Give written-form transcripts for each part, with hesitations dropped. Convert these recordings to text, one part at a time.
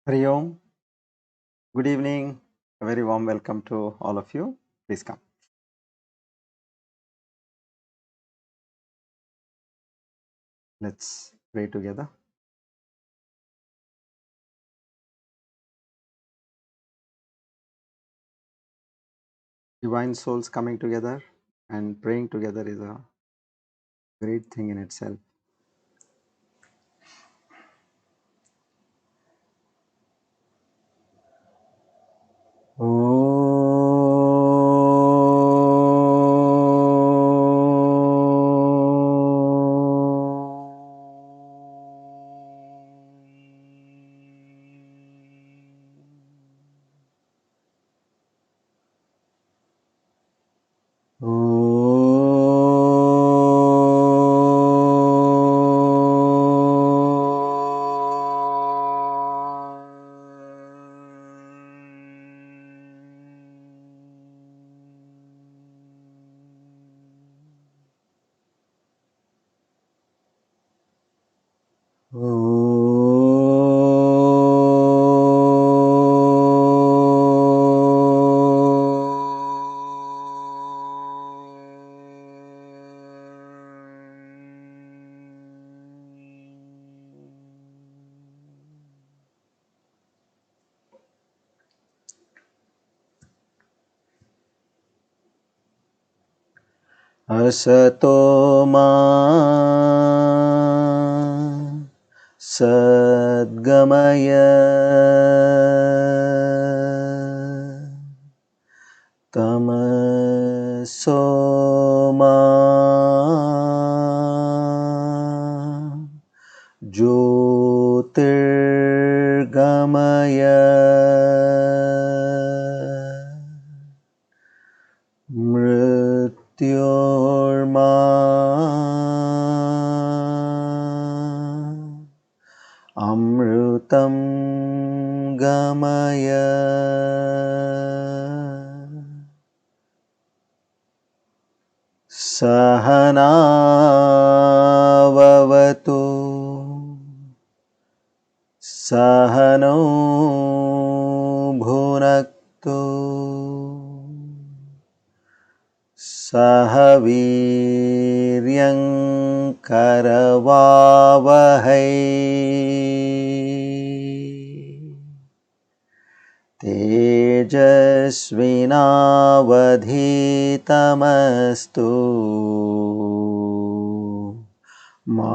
Hari Om. Good evening. A very warm welcome to all of you. Please come. Let's pray together. Divine souls coming together and praying together is a great thing in itself. Asato ma sadgamaya tamaso ma jyotirgamaya mrityorma amrutam gamaya sahana vavatu sahano bhunaktu sahaviryam karavavahai tejasvinavadhitamastu ma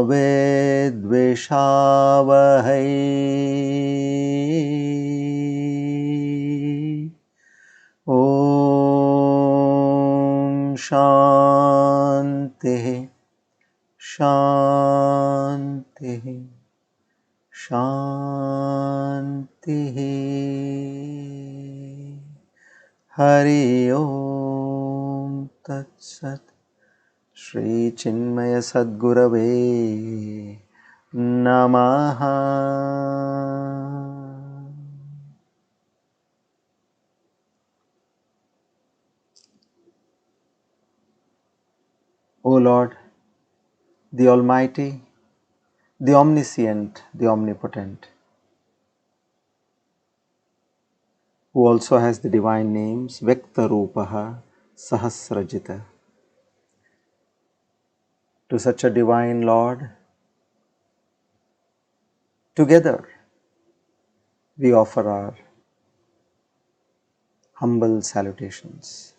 vedvishavahai. Om Shanti Shanti Shanti. Hari Om Tat Sat. Shri Chinmaya Sadgurave Namaha. O Lord, the Almighty, the Omniscient, the Omnipotent, who also has the divine names Vyaktarupaha Sahasrajita. To such a divine Lord, together we offer our humble salutations,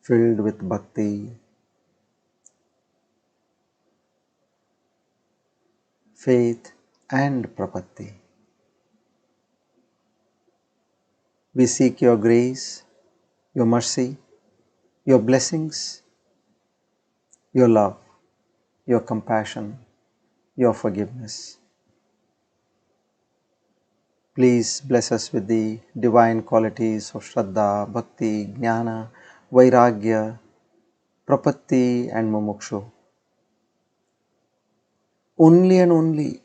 filled with bhakti, faith and prapatti. We seek your grace, your mercy, your blessings, your love, your compassion, your forgiveness. Please bless us with the divine qualities of Shraddha, Bhakti, Jnana, Vairagya, Prapatti and Mumukshu. Only and only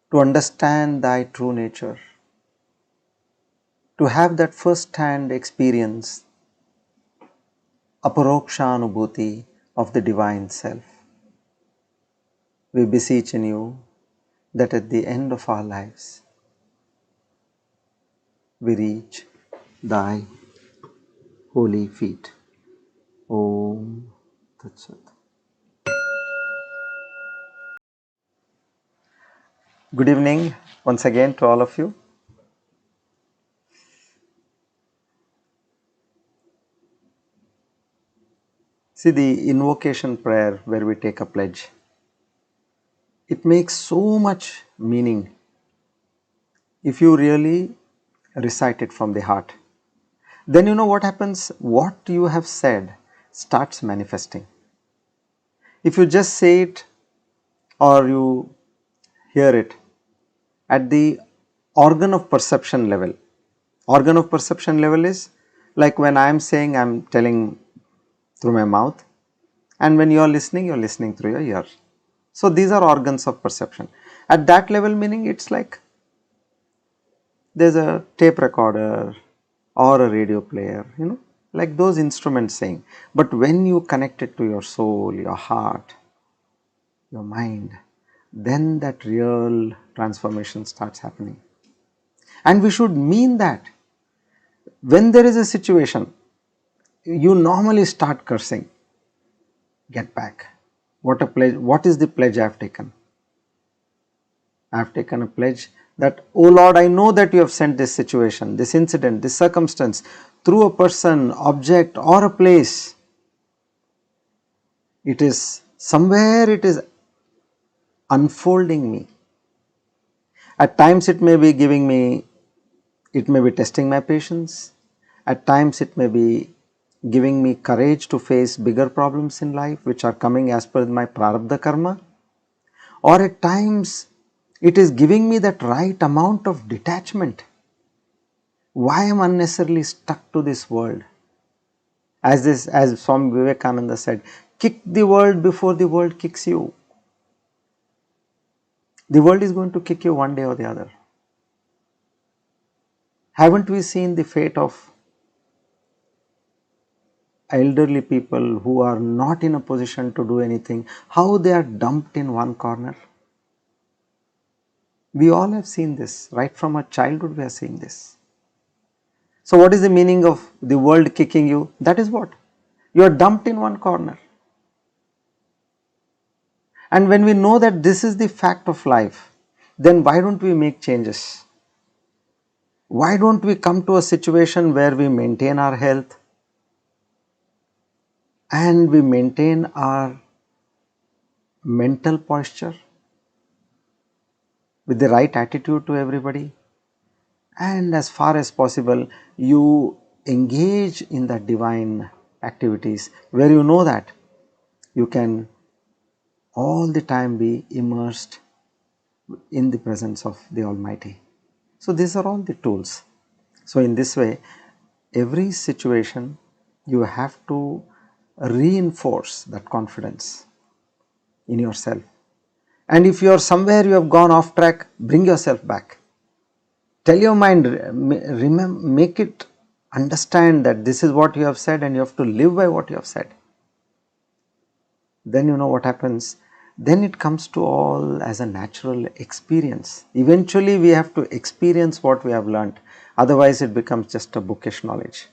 to understand thy true nature, to have that first-hand experience, aparokshanubhuti of the divine self. We beseech in you that at the end of our lives we reach thy holy feet. Om Tat Sat. Good evening once again to all of you. See, the invocation prayer where we take a pledge, it makes so much meaning if you really recite it from the heart. Then you know what happens? What you have said starts manifesting. If you just say it or you hear it at the organ of perception level, organ of perception level is like when I am saying, I am telling through my mouth, and when you are listening through your ear. So these are organs of perception. At that level, meaning it's like there's a tape recorder or a radio player, like those instruments saying. But when you connect it to your soul, your heart, your mind, then that real transformation starts happening. And we should mean that. When there is a situation, you normally start cursing. Get back. What a pledge, what is the pledge I have taken? I have taken a pledge that, oh Lord, I know that you have sent this situation, this incident, this circumstance through a person, object or a place. It is somewhere, it is unfolding me. At times it may be giving me, it may be testing my patience. At times it may be giving me courage to face bigger problems in life which are coming as per my prarabdha karma. Or at times it is giving me that right amount of detachment. Why am I unnecessarily stuck to this world? As Swami Vivekananda said, kick the world before the world kicks you. The world is going to kick you one day or the other. Haven't we seen the fate of elderly people who are not in a position to do anything, how they are dumped in one corner? We all have seen this, right from our childhood we are seeing this. So what is the meaning of the world kicking you? That is what? You are dumped in one corner. And when we know that this is the fact of life, then why don't we make changes? Why don't we come to a situation where we maintain our health and we maintain our mental posture with the right attitude to everybody, and as far as possible you engage in the divine activities where you know that you can all the time be immersed in the presence of the Almighty. So these are all the tools. So in this way, every situation you have to reinforce that confidence in yourself. And if you are somewhere you have gone off track, bring yourself back. Tell your mind, remember, make it understand that this is what you have said and you have to live by what you have said. Then you know what happens. Then it comes to all as a natural experience. Eventually we have to experience what we have learnt. Otherwise it becomes just a bookish knowledge.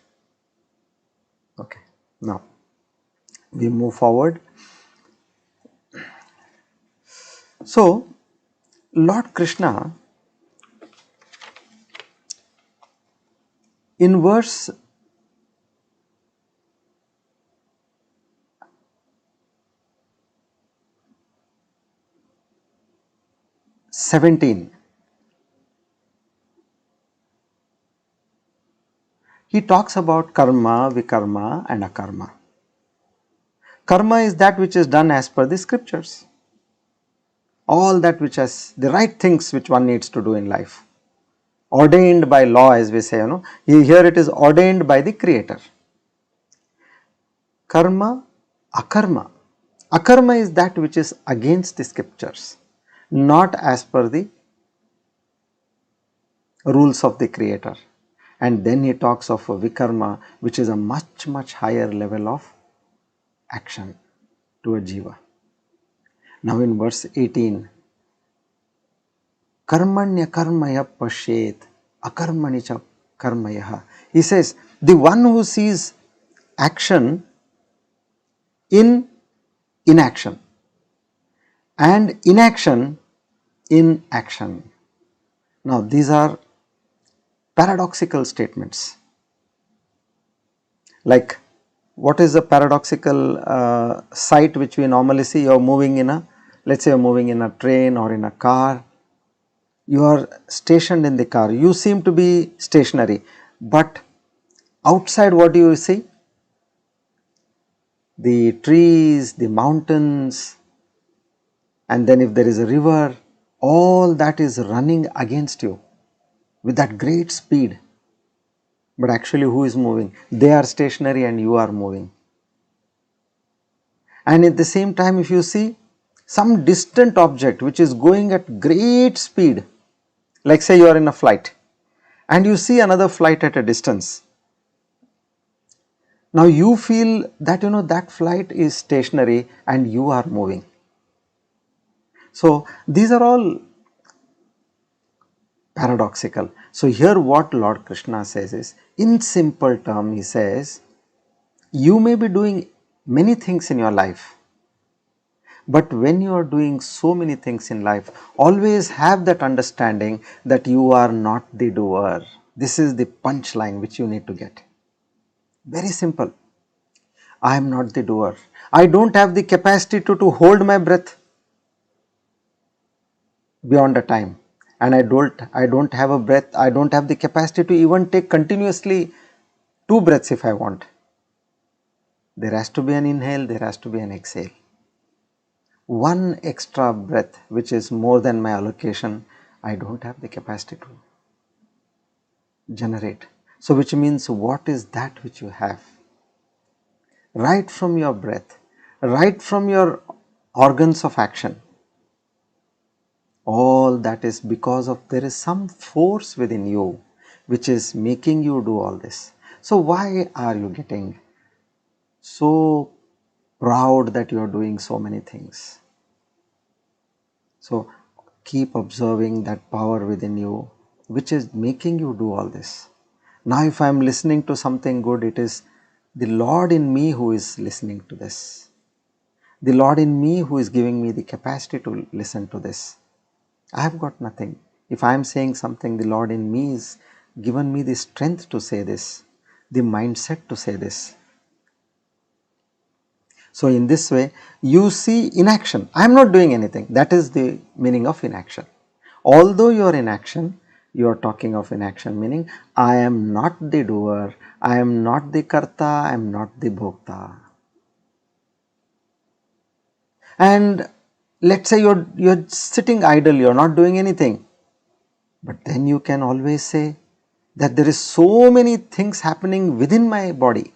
Okay. Now we move forward. So Lord Krishna in verse 17, he talks about karma, vikarma and akarma. Karma is that which is done as per the scriptures. All that which has the right things which one needs to do in life. Ordained by law, as we say, here it is ordained by the Creator. Karma, akarma. Akarma is that which is against the scriptures, not as per the rules of the Creator. And then he talks of a vikarma, which is a much higher level of action to a jeeva. Now in verse 18, Karmanya karmaya pashet akarmani cha karmaya. He says, the one who sees action in inaction and inaction in action. Now these are paradoxical statements. Like, what is the paradoxical sight which we normally see? You are moving in a, let's say you are moving in a train or in a car. You are stationed in the car. You seem to be stationary, but outside what do you see? The trees, the mountains, and then if there is a river, all that is running against you with that great speed. But actually who is moving? They are stationary and you are moving. And at the same time, if you see some distant object which is going at great speed, like say you are in a flight and you see another flight at a distance. Now you feel that that flight is stationary and you are moving. So these are all paradoxical. So here what Lord Krishna says is, in simple term, he says, you may be doing many things in your life, but when you are doing so many things in life, always have that understanding that you are not the doer. This is the punchline which you need to get. Very simple. I am not the doer. I don't have the capacity to hold my breath beyond a time. And I don't have a breath. I don't have the capacity to even take continuously 2 breaths if I want. There has to be an inhale, there has to be an exhale. One extra breath which is more than my allocation, I don't have the capacity to generate. So which means, what is that which you have? Right from your breath, right from your organs of action, all that is because of there is some force within you which is making you do all this. So why are you getting so proud that you are doing so many things? So keep observing that power within you which is making you do all this. Now if I am listening to something good, it is the Lord in me who is listening to this. The Lord in me who is giving me the capacity to listen to this. I have got nothing. If I am saying something, the Lord in me is given me the strength to say this, the mindset to say this. So in this way, you see inaction. I am not doing anything. That is the meaning of inaction. Although you are in action, you are talking of inaction, meaning I am not the doer, I am not the karta, I am not the bhokta. And let's say you're sitting idle, you're not doing anything. But then you can always say that there is so many things happening within my body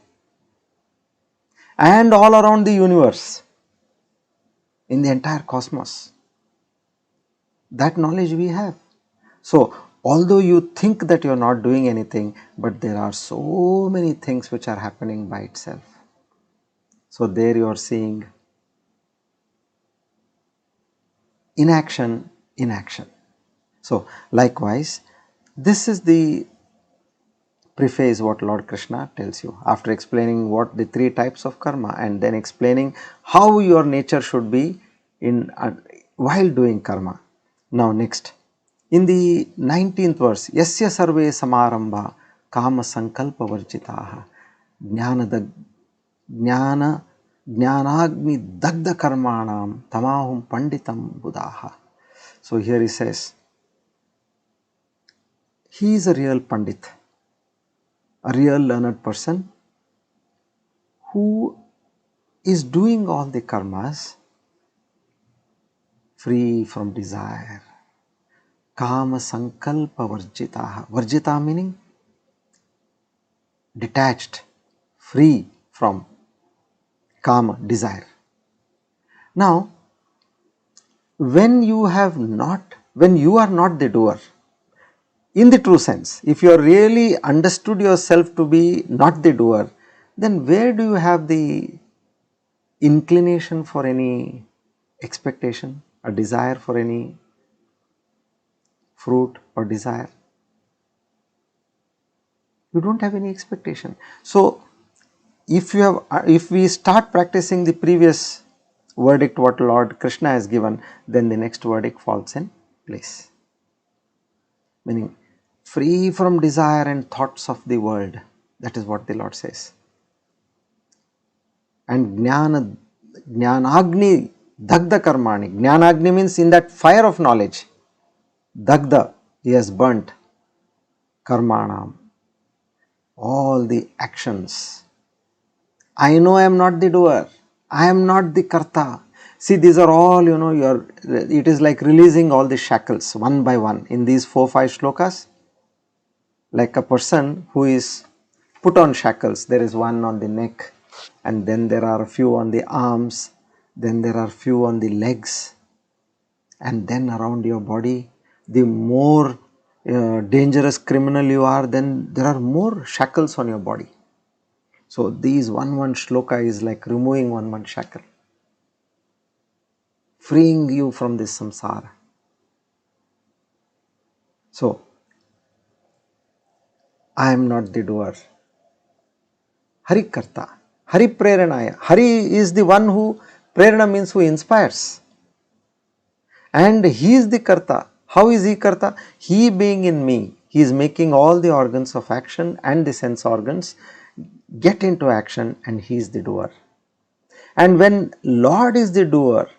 and all around the universe, in the entire cosmos. That knowledge we have. So although you think that you are not doing anything, but there are so many things which are happening by itself. So there you are seeing inaction in action. So likewise, this is the preface what Lord Krishna tells you after explaining what the 3 types of karma and then explaining how your nature should be in while doing karma. Now next, in the 19th verse, Yasya sarve samarambha kama sankalpa varjitaha jnana jnanagni dagda karmanam tamahum panditam buddhaha. So here he says, he is a real pandit, a real learned person who is doing all the karmas free from desire. Kama sankalpa varjitaha. Varjita meaning detached, free from kama, desire. Now, when you are not the doer, in the true sense, if you are really understood yourself to be not the doer, then where do you have the inclination for any expectation, a desire for any fruit or desire. You don't have any expectation. So if we start practicing the previous verdict what Lord Krishna has given, then the next verdict falls in place. Meaning free from desire and thoughts of the world. That is what the Lord says. And Jnanagni Dagda Karmani. Jnanagni means in that fire of knowledge. Dagda, he has burnt. Karmanam, all the actions. I know I am not the doer. I am not the karta. See, these are all, it is like releasing all the shackles one by one in these 4-5 shlokas. Like a person who is put on shackles, there is one on the neck, and then there are a few on the arms, then there are few on the legs, and then around your body. The more dangerous criminal you are, then there are more shackles on your body. So these one shloka is like removing one shackle, freeing you from this samsara. So I am not the doer. Hari Karta, Hari Preranaya. Hari is the one who, Prerana means who inspires. And he is the Karta. How is he Karta? He being in me, he is making all the organs of action and the sense organs get into action, and he is the doer. And when Lord is the doer,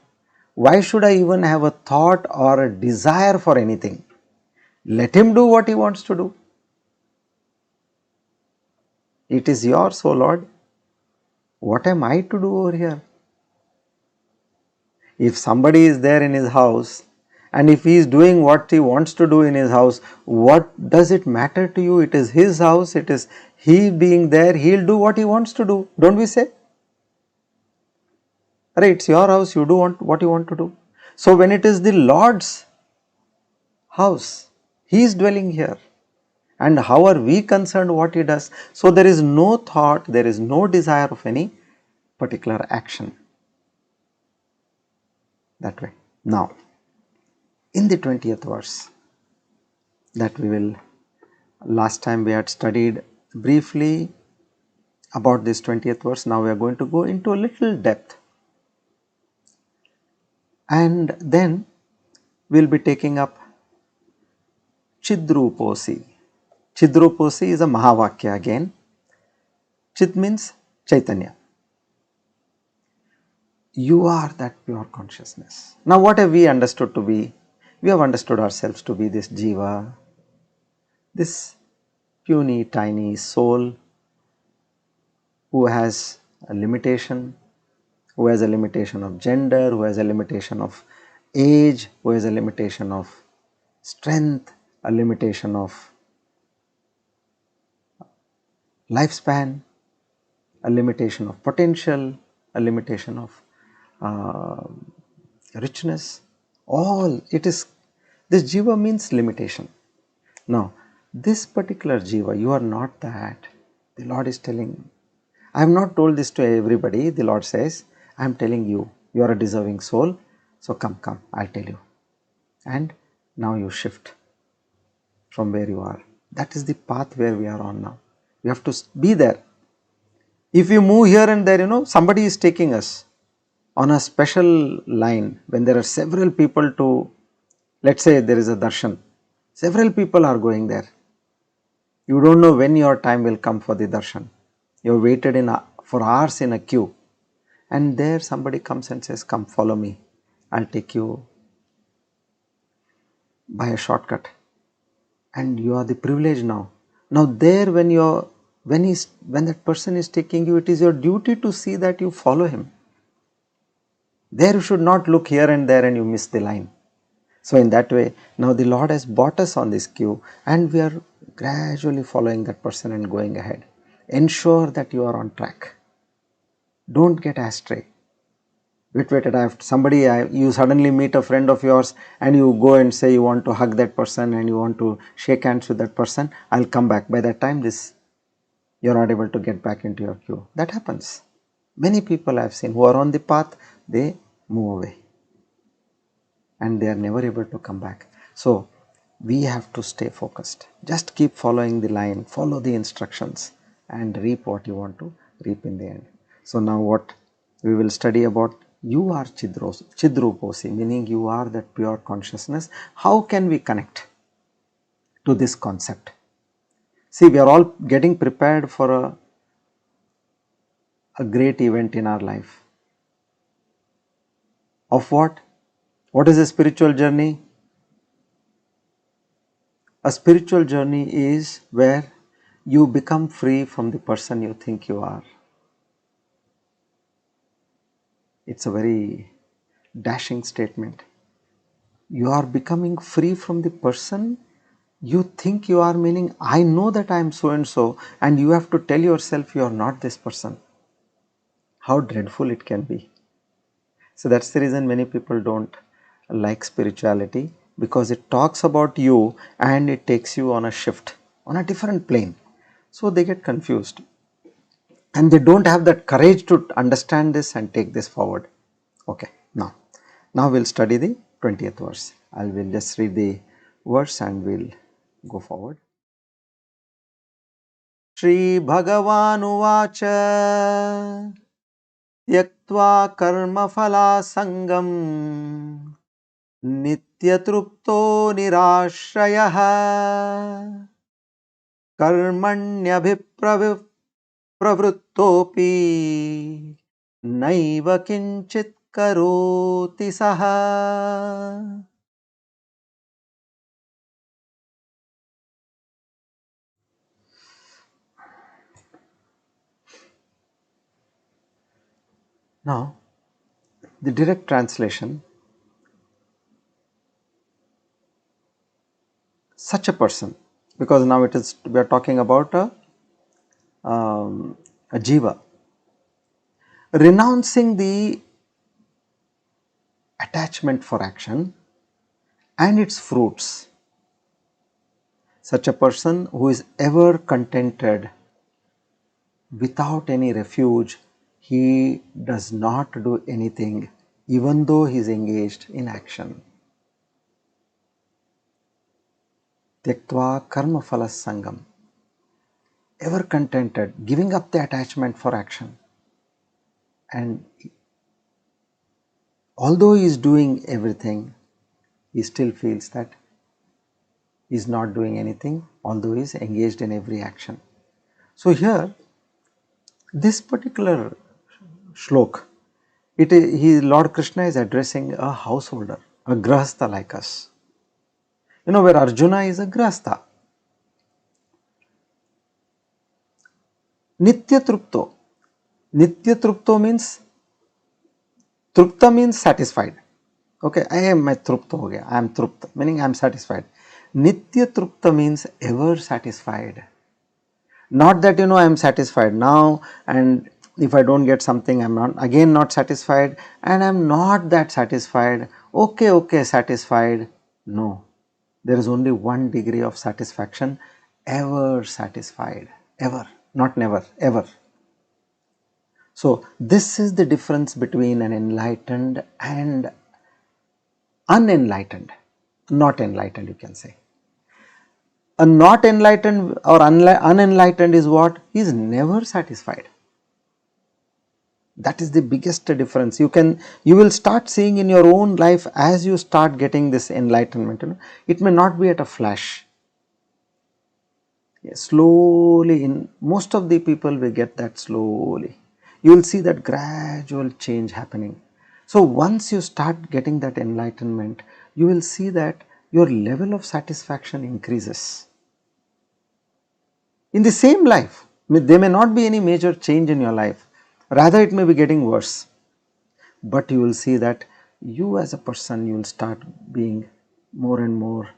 why should I even have a thought or a desire for anything? Let him do what he wants to do. It is yours, O Lord. What am I to do over here? If somebody is there in his house, and if he is doing what he wants to do in his house, what does it matter to you? It is his house, it is he being there, he'll do what he wants to do. Don't we say? Right, it's your house, you do what you want to do. So when it is the Lord's house, he is dwelling here. And how are we concerned what he does? So there is no thought, there is no desire of any particular action. That way. Now, in the 20th verse that last time we had studied briefly about this 20th verse, now we are going to go into a little depth. And then we will be taking up Chidruposi. Chidruposi is a Mahavakya again. Chid means Chaitanya. You are that pure consciousness. Now what have we understood to be? We have understood ourselves to be this jeeva, this puny tiny soul who has a limitation, who has a limitation of gender, who has a limitation of age, who has a limitation of strength, a limitation of lifespan, a limitation of potential, a limitation of richness. All it is, this jiva means limitation. Now this particular jiva, you are not that. The Lord is telling, I have not told this to everybody. The Lord says, I am telling you, you are a deserving soul. So come, I'll tell you. And now you shift from where you are. That is the path where we are on now. We have to be there. If you move here and there, somebody is taking us on a special line when there are several people to, let's say there is a darshan, several people are going there. You don't know when your time will come for the darshan. You have waited for hours in a queue, and there somebody comes and says, come follow me, I'll take you by a shortcut, and you are the privilege now. Now there when that person is taking you, it is your duty to see that you follow him. There you should not look here and there and you miss the line. So in that way, now the Lord has brought us on this queue, and we are gradually following that person and going ahead. Ensure that you are on track. Don't get astray. Wait, you suddenly meet a friend of yours and you go and say you want to hug that person and you want to shake hands with that person. I'll come back. By that time, you're not able to get back into your queue. That happens. Many people I have seen who are on the path, they move away and they are never able to come back. So we have to stay focused. Just keep following the line, follow the instructions and reap what you want to reap in the end. So now what we will study about, you are Chidruposi, meaning you are that pure consciousness. How can we connect to this concept? See, we are all getting prepared for a great event in our life. Of what? What is a spiritual journey? A spiritual journey is where you become free from the person you think you are. It's a very dashing statement. You are becoming free from the person you think you are, meaning I know that I am so and so, and you have to tell yourself you are not this person. How dreadful it can be. So that's the reason many people don't like spirituality, because it talks about you and it takes you on a shift, on a different plane. So they get confused and they don't have that courage to understand this and take this forward. Okay, now we'll study the 20th verse. I will just read the verse and we'll go forward. Shri Bhagavan Uvacha Yaktva Karma Phala Sangam Nityatrupto Nirashrayah Karmanyabhipravrittopi Naiva Kinchit Karoti Saha. Now, the direct translation, such a person, because now it is, we are talking about a jeeva, renouncing the attachment for action and its fruits. Such a person who is ever contented without any refuge, he does not do anything even though he is engaged in action. Tyaktva karma phala sangam, ever contented, giving up the attachment for action, and although he is doing everything, he still feels that he is not doing anything, although he is engaged in every action. So here, this particular shlok, Lord Krishna is addressing a householder, a Grahasta like us. You know, where Arjuna is a Grahasta. Nitya Trupto. Nitya Trupto means, Trupta means satisfied. Okay, I am Trupta ho gaya, I am Trupta, meaning I am satisfied. Nitya Trupta means ever satisfied. Not that, I am satisfied now, and if I don't get something, I am not satisfied, and I am not that satisfied. Okay, satisfied. No, there is only one degree of satisfaction, ever satisfied, ever, not never, ever. So this is the difference between an enlightened and unenlightened, not enlightened, you can say. A not enlightened or unenlightened is what? He is never satisfied. That is the biggest difference. You will start seeing in your own life as you start getting this enlightenment. It may not be at a flash. Slowly, in most of the people will get that slowly. You will see that gradual change happening. So once you start getting that enlightenment, you will see that your level of satisfaction increases. In the same life, there may not be any major change in your life, rather it may be getting worse, but you will see that you as a person, you will start being more and more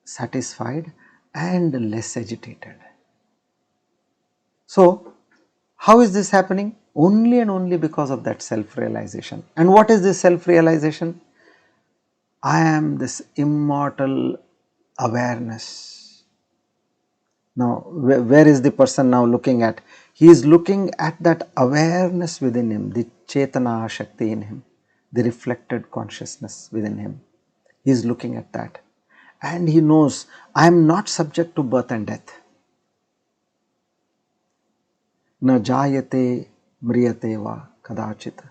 satisfied and less agitated. So how is this happening? Only and only because of that self-realization. And what is this self-realization? I am this immortal awareness. Now, where is the person now looking at? He is looking at that awareness within him, the Chaitanya shakti in him, the reflected consciousness within him. He is looking at that. and he knows I am not subject to birth and death. Na jayate mriyate va kadachit.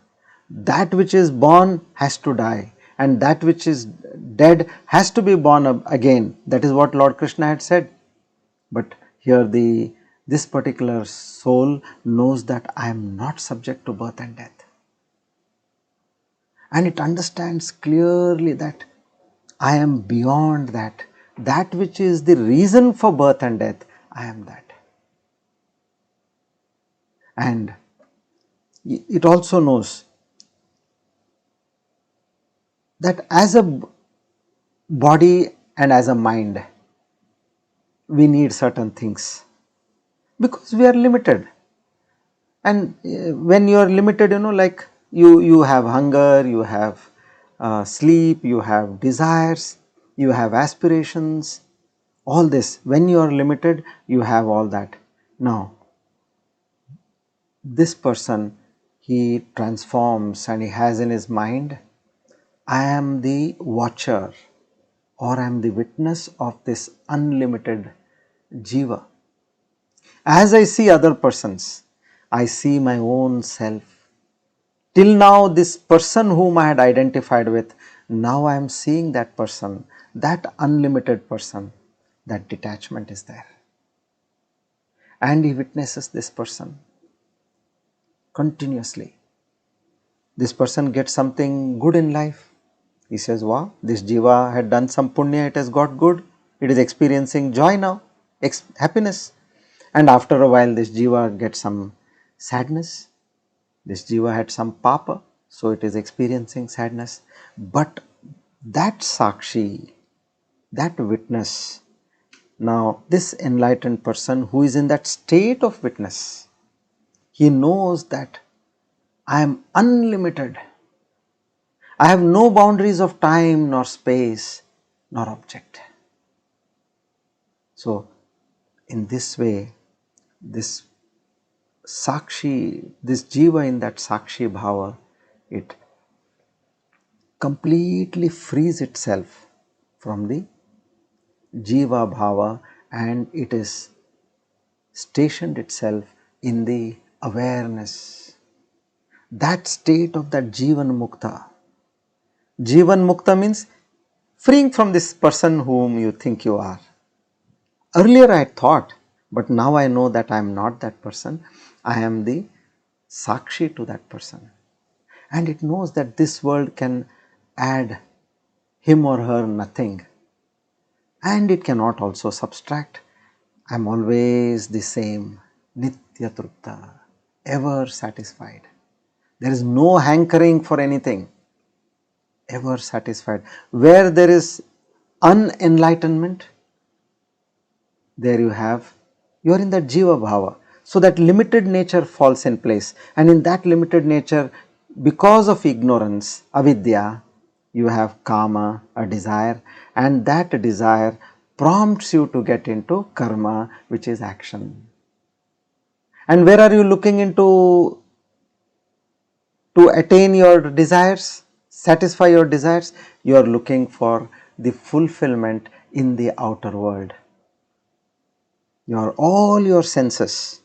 That which is born has to die, and that which is dead has to be born again. That is what Lord Krishna had said. But here this particular soul knows that I am not subject to birth and death. And it understands clearly that I am beyond that. That which is the reason for birth and death, I am that. And it also knows that as a body and as a mind, we need certain things because we are limited. And when you are limited, like you have hunger, you have sleep, you have desires, you have aspirations, all this. When you are limited, you have all that. Now, this person, he transforms and he has in his mind, I am the watcher or I am the witness of this unlimited jeeva. As I see other persons, I see my own self. Till now, this person whom I had identified with, now I am seeing that person, that unlimited person, that detachment is there. And he witnesses this person continuously. This person gets something good in life. He says, wow, this jiva had done some punya, it has got good, it is experiencing joy now, happiness. And after a while, this jiva gets some sadness. This jiva had some papa, so it is experiencing sadness. But that sakshi, that witness, now this enlightened person who is in that state of witness, he knows that I am unlimited. I have no boundaries of time nor space nor object. So, in this way, this sakshi, this jiva in that sakshi bhava, it completely frees itself from the jiva bhava and it is stationed itself in the awareness. That state of that jivan mukta. Jivan mukta means freeing from this person whom you think you are. Earlier I thought, but now I know that I am not that person. I am the sakshi to that person. And it knows that this world can add him or her nothing. And it cannot also subtract. I am always the same, nitya trupta, ever satisfied. There is no hankering for anything, ever satisfied. Where there is unenlightenment, there you are in that jiva bhava. So that limited nature falls in place, and in that limited nature, because of ignorance, avidya, you have kama, a desire, and that desire prompts you to get into karma, which is action. And where are you looking into to attain your desires, satisfy your desires? You are looking for the fulfillment in the outer world. All your senses,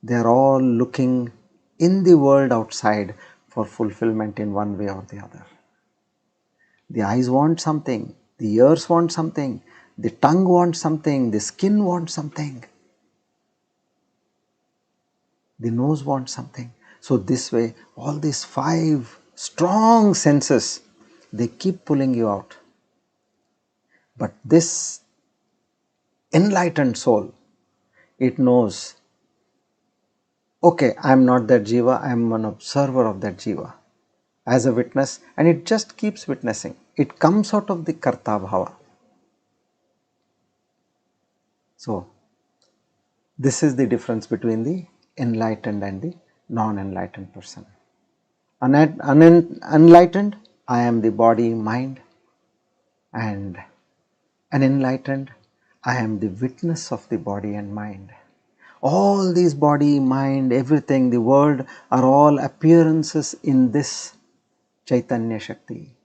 they are all looking in the world outside for fulfillment in one way or the other. The eyes want something, the ears want something, the tongue wants something, the skin wants something, the nose wants something. So this way, all these 5 strong senses, they keep pulling you out. But this enlightened soul, it knows, okay, I am not that jiva, I am an observer of that jiva as a witness, and it just keeps witnessing. It comes out of the karta bhava. So, this is the difference between the enlightened and the non-enlightened person. Unenlightened, I am the body, mind, and unenlightened, I am the witness of the body and mind. All these body, mind, everything, the world are all appearances in this Chaitanya Shakti,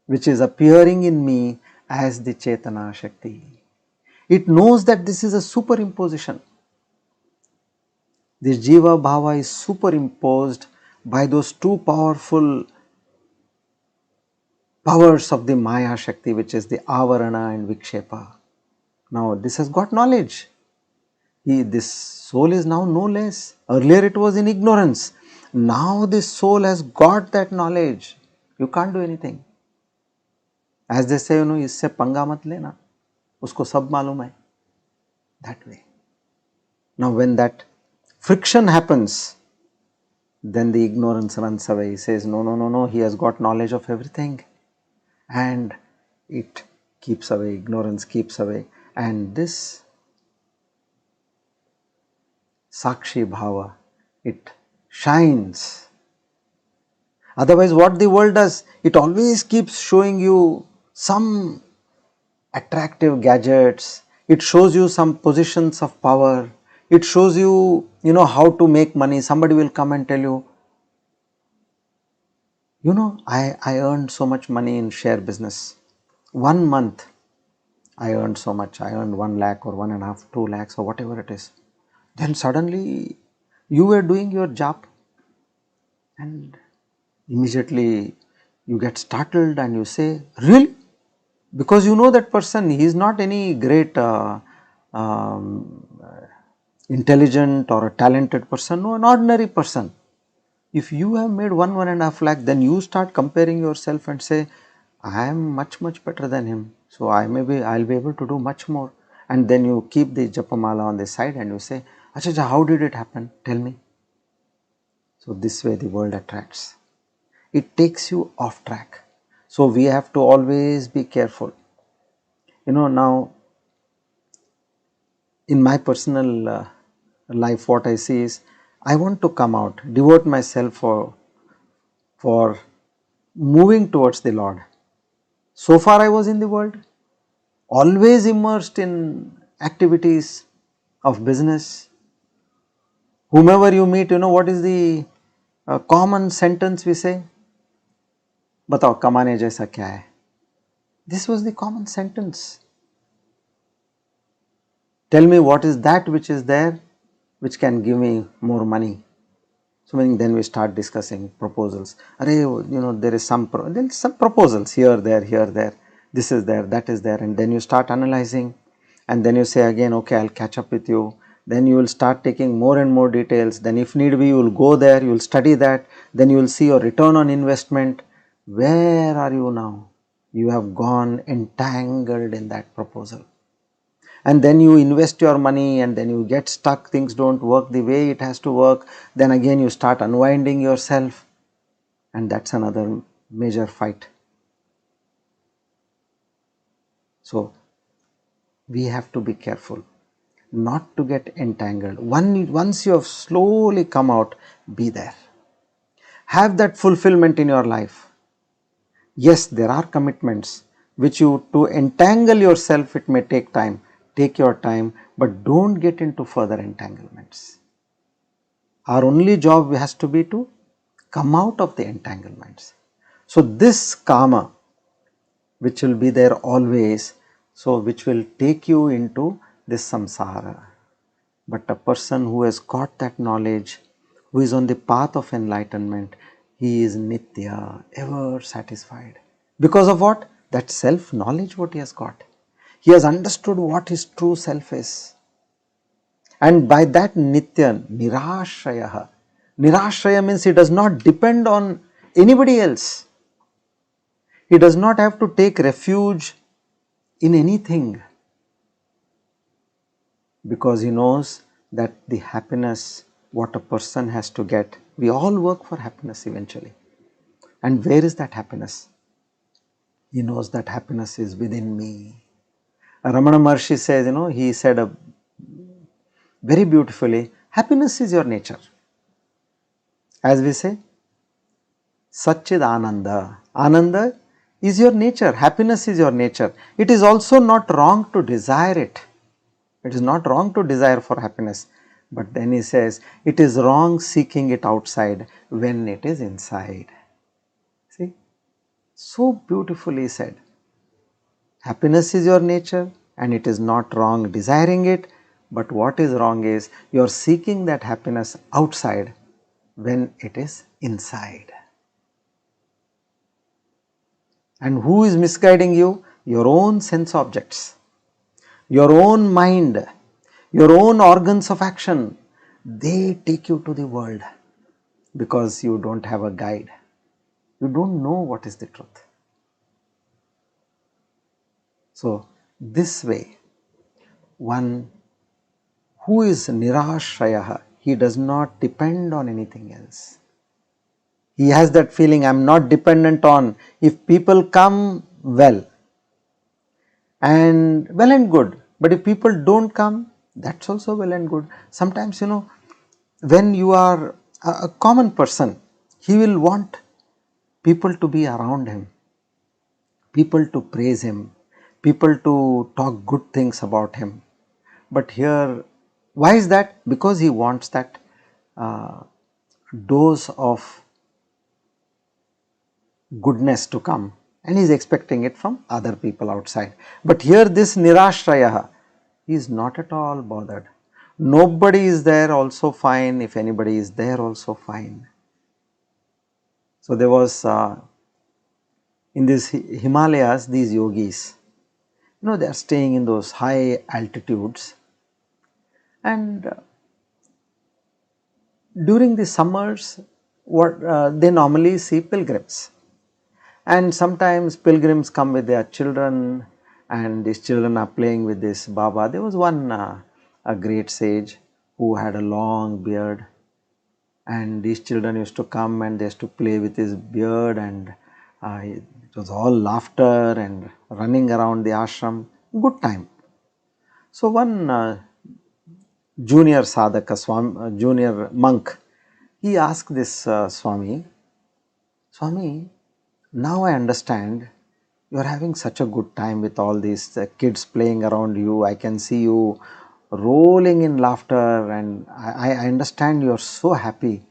which is appearing in me as the Chaitanya Shakti. It knows that this is a superimposition. This Jiva Bhava is superimposed by those two powerful powers of the Maya Shakti, which is the Avarana and Vikshepa. Now this has got knowledge. This soul is now no less. Earlier it was in ignorance. Now this soul has got that knowledge. You can't do anything. As they say, इससे पंगा मत लेना, उसको सब मालूम है. That way. Now when that friction happens, then the ignorance runs away. He says, no, he has got knowledge of everything. And it keeps away, ignorance keeps away. And this Sakshi Bhava, it shines. Otherwise what the world does, it always keeps showing you some attractive gadgets, it shows you some positions of power, it shows you, how to make money. Somebody will come and tell you, I earned so much money in share business. 1 month I earned so much, I earned 1 lakh or 1.5, 2 lakhs or whatever it is. Then suddenly you were doing your job and immediately you get startled and you say, really? Because you know that person, he is not any great intelligent or a talented person, no, an ordinary person. If you have made 1.5 lakh, then you start comparing yourself and say, I am much better than him, so I'll be able to do much more. And then you keep the Japamala on the side and you say, Acha, how did it happen? Tell me. So this way the world attracts. It takes you off track. So we have to always be careful. Now in my personal life, what I see is, I want to come out, devote myself for moving towards the Lord. So far I was in the world, always immersed in activities of business. Whomever you meet, what is the common sentence we say? Batao, kamane jaisa kya hai? This was the common sentence. Tell me what is that which is there, which can give me more money. So then we start discussing proposals. There is some proposals here, there, this is there, that is there, and then you start analyzing, and then you say again, okay, I'll catch up with you. Then you will start taking more and more details. Then if need be, you will go there, you will study that. Then you will see your return on investment. Where are you now? You have gone entangled in that proposal. And then you invest your money and then you get stuck, things don't work the way it has to work. Then again you start unwinding yourself, and that's another major fight. So we have to be careful not to get entangled. Once you have slowly come out, be there. Have that fulfillment in your life. Yes, there are commitments which to entangle yourself, it may take time. Take your time, but don't get into further entanglements. Our only job has to be to come out of the entanglements. So this karma, which will be there always, so which will take you into this samsara. But a person who has got that knowledge, who is on the path of enlightenment, he is nitya, ever satisfied. Because of what? That self-knowledge what he has got. He has understood what his true self is. And by that nitya, nirashraya. Nirashraya means he does not depend on anybody else. He does not have to take refuge in anything. Because he knows that the happiness, what a person has to get, we all work for happiness eventually. And where is that happiness? He knows that happiness is within me. Ramana Maharshi says, he said very beautifully, happiness is your nature. As we say, Satchid Ananda. Ananda is your nature, happiness is your nature. It is also not wrong to desire it. It is not wrong to desire for happiness. But then he says, it is wrong seeking it outside when it is inside. See, so beautifully said. Happiness is your nature and it is not wrong desiring it, but what is wrong is you are seeking that happiness outside when it is inside. And who is misguiding you? Your own sense objects, your own mind, your own organs of action. They take you to the world because you don't have a guide. You don't know what is the truth. So, this way, one who is nirashraya, he does not depend on anything else. He has that feeling, I am not dependent on, if people come, well and good, but if people don't come, that's also well and good. Sometimes, when you are a common person, he will want people to be around him, people to praise him, people to talk good things about him. But here, why is that? Because he wants that dose of goodness to come and he is expecting it from other people outside. But here this nirashraya, he is not at all bothered. Nobody is there, also fine. If anybody is there, also fine. So there was in these Himalayas, these yogis, they are staying in those high altitudes, and during the summers, what they normally see pilgrims. And sometimes pilgrims come with their children and these children are playing with this Baba. There was one a great sage who had a long beard, and these children used to come and they used to play with his beard, and it was all laughter and running around the ashram, good time. So one junior sadhaka, junior monk, he asked this Swami, now I understand you are having such a good time with all these kids playing around you. I can see you rolling in laughter and I understand you are so happy.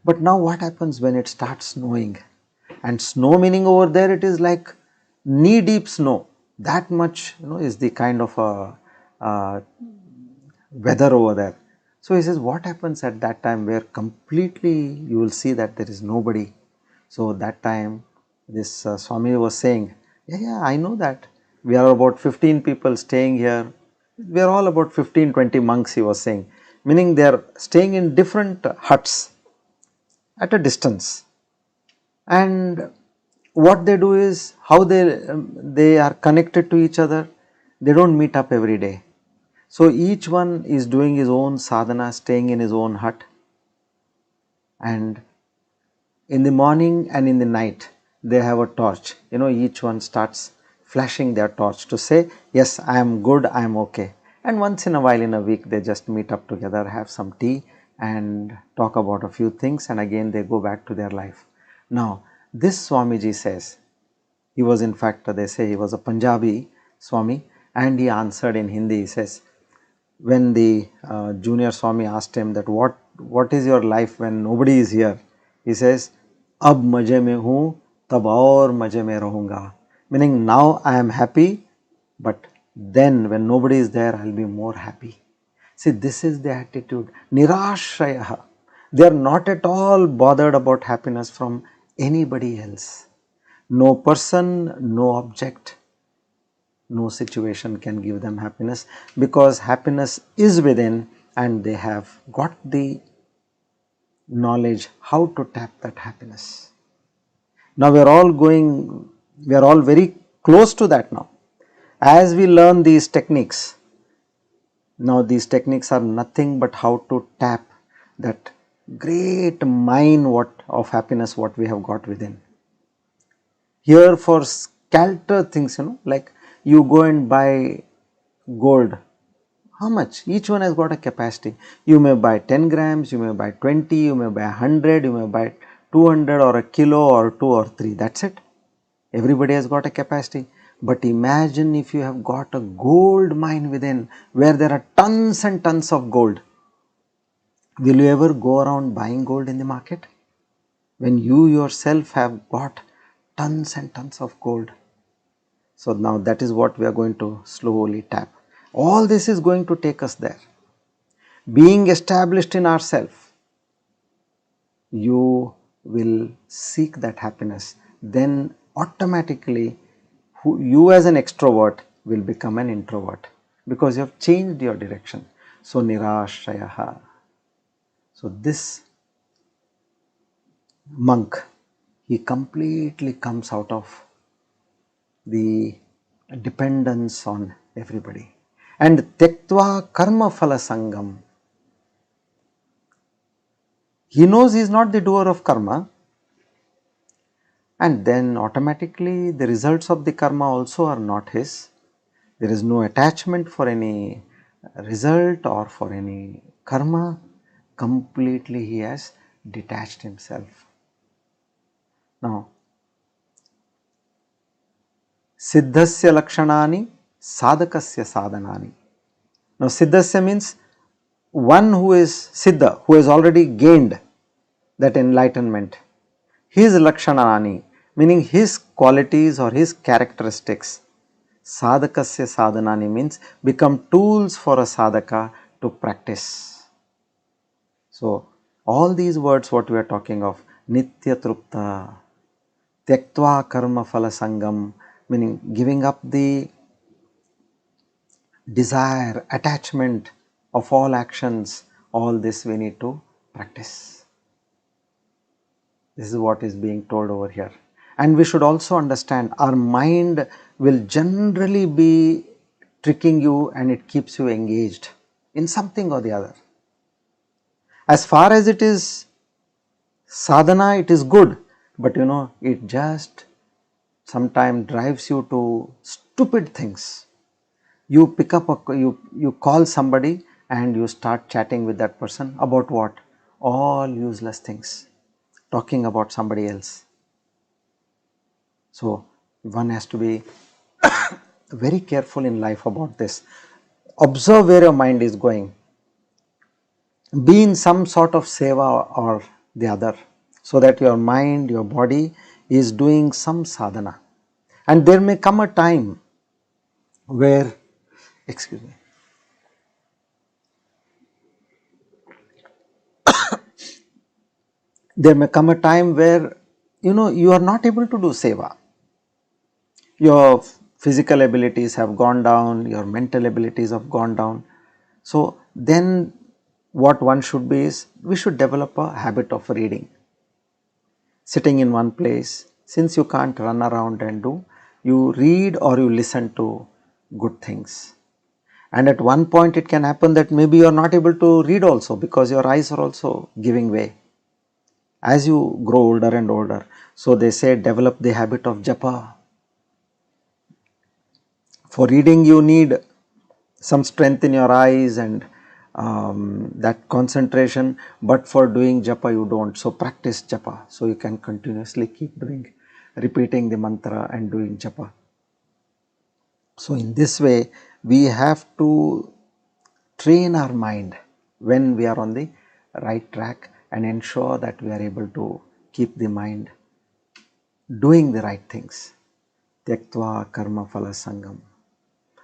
But now what happens when it starts snowing? And snow meaning over there, it is like knee deep snow. That much is the kind of a weather over there. So he says, what happens at that time where completely you will see that there is nobody? So that time this Swami was saying, yeah, I know that. We are about 15 people staying here. We are all about 15-20 monks, he was saying. Meaning they are staying in different huts at a distance. And what they do is, how they are connected to each other. They don't meet up every day. So each one is doing his own sadhana, staying in his own hut, and in the morning and in the night they have a torch. Each one starts flashing their torch to say, yes, I am good, I am okay. And once in a while in a week they just meet up together, have some tea and talk about a few things, and again they go back to their life. Now this Swamiji says, he was, in fact, they say he was a Punjabi Swami, and he answered in Hindi. He says, when the junior Swami asked him that what is your life when nobody is here, he says, ab maje mein hu, tab aur maje mein rahunga. Meaning, now I am happy, but then when nobody is there, I will be more happy. See, this is the attitude. Nirashraya. They are not at all bothered about happiness from anybody else. No person, no object, no situation can give them happiness, because happiness is within and they have got the knowledge how to tap that happiness. Now we are all very close to that now. As we learn these techniques, now these techniques are nothing but how to tap that great mine of happiness what we have got within. Here for scalter things, like you go and buy gold. How much? Each one has got a capacity. You may buy 10 grams, you may buy 20, you may buy 100, you may buy 200 or a kilo or 2 or 3. That's it. Everybody has got a capacity. But imagine if you have got a gold mine within where there are tons and tons of gold. Will you ever go around buying gold in the market? When you yourself have got tons and tons of gold. So now that is what we are going to slowly tap. All this is going to take us there. Being established in ourself, you will seek that happiness. Then automatically you as an extrovert will become an introvert because you have changed your direction. So nirashrayaha. So this monk, he completely comes out of the dependence on everybody. And tyaktva karma phala sangam. He knows he is not the doer of karma, and then automatically the results of the karma also are not his. There is no attachment for any result or for any karma. Completely he has detached himself. Now, siddhasya lakshanani sadhakasya sadhanani. Now, siddhasya means one who is siddha, who has already gained that enlightenment. His lakshanani, meaning his qualities or his characteristics. Sadhakasya sadhanani means become tools for a sadhaka to practice. So, all these words what we are talking of, nitya trupta, tyaktva karma phala sangam, meaning giving up the desire, attachment of all actions, all this we need to practice. This is what is being told over here. And we should also understand our mind will generally be tricking you and it keeps you engaged in something or the other. As far as it is sadhana, it is good, but it just sometimes drives you to stupid things. You pick up you call somebody and you start chatting with that person about what? All useless things, talking about somebody else. So one has to be very careful in life about this. Observe where your mind is going. Be in some sort of seva or the other, so that your mind, your body is doing some sadhana. And there may come a time where, excuse me, there may come a time where you are not able to do seva. Your physical abilities have gone down, your mental abilities have gone down. So then what one should be is, we should develop a habit of reading. Sitting in one place, since you can't run around and do, you read or you listen to good things. And at one point it can happen that maybe you are not able to read also because your eyes are also giving way as you grow older and older. So they say develop the habit of japa. For reading you need some strength in your eyes and that concentration, but for doing japa you don't. So practice japa, so you can continuously keep doing, repeating the mantra and doing japa. So in this way we have to train our mind when we are on the right track and ensure that we are able to keep the mind doing the right things. Tyaktva karma phala sangam.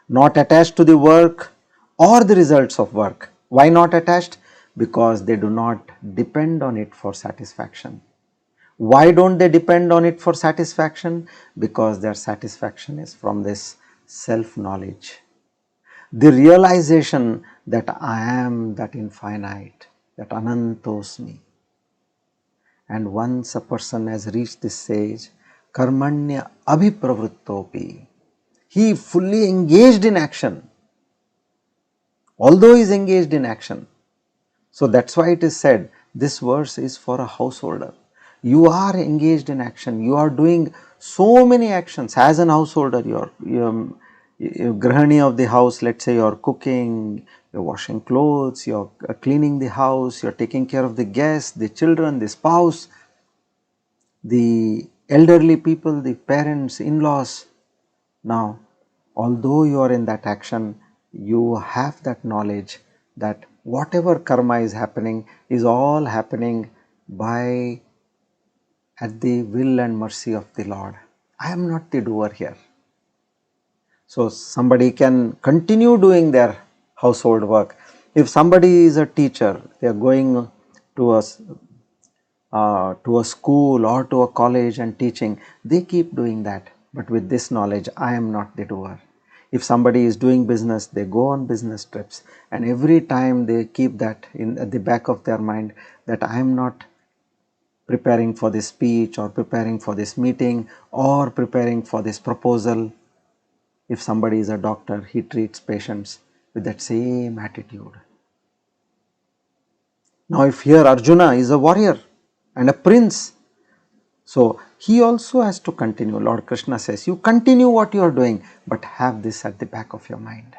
Not attached to the work or the results of work. Why not attached? Because they do not depend on it for satisfaction. Why don't they depend on it for satisfaction? Because their satisfaction is from this self-knowledge. The realization that I am that infinite, that anantosmi. And once a person has reached this stage, karmanya abhipravrittopi, he fully engaged in action, although he is engaged in action. So that's why it is said, this verse is for a householder. You are engaged in action, you are doing so many actions as an householder. You're grahani of the house, let's say you're cooking, you're washing clothes, you're cleaning the house, you're taking care of the guests, the children, the spouse, the elderly people, the parents, in-laws. Now, although you are in that action, you have that knowledge that whatever karma is happening is all happening by at the will and mercy of the Lord. I am not the doer here. So somebody can continue doing their household work. If somebody is a teacher, they are going to a school or to a college and teaching, they keep doing that. But with this knowledge, I am not the doer. If somebody is doing business, they go on business trips, and every time they keep that at the back of their mind, that I am not preparing for this speech or preparing for this meeting or preparing for this proposal. If somebody is a doctor, he treats patients with that same attitude. Now if here Arjuna is a warrior and a prince, so he also has to continue. Lord Krishna says, you continue what you are doing, but have this at the back of your mind.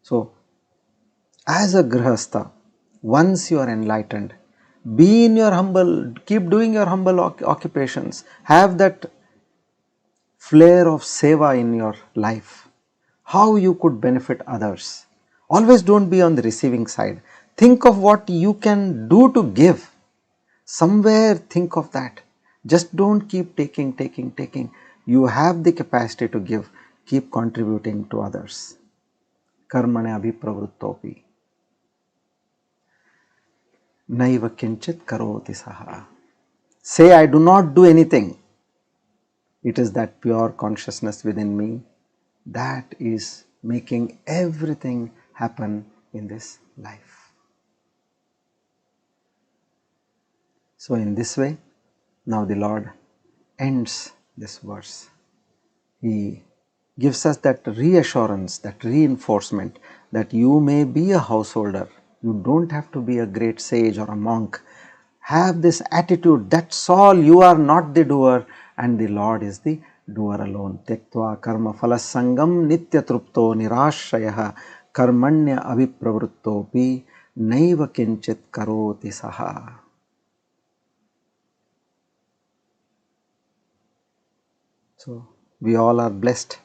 So as a Grahasta, once you are enlightened, be in your humble, keep doing your humble occupations, have that flare of seva in your life, how you could benefit others. Always don't be on the receiving side. Think of what you can do to give. Somewhere think of that. Just don't keep taking. You have the capacity to give. Keep contributing to others. Karmane abhipravrittopi. Naiva kinchit karoti saha. Say I do not do anything. It is that pure consciousness within me that is making everything happen in this life. So in this way, now the Lord ends this verse. He gives us that reassurance, that reinforcement that you may be a householder. You don't have to be a great sage or a monk. Have this attitude, that's all, you are not the doer and the Lord is the doer alone. Tyaktva karma phalasangam nitya trupto nirashayah karmanya abhipravrittopi naiva kinchit karoti saha. So we all are blessed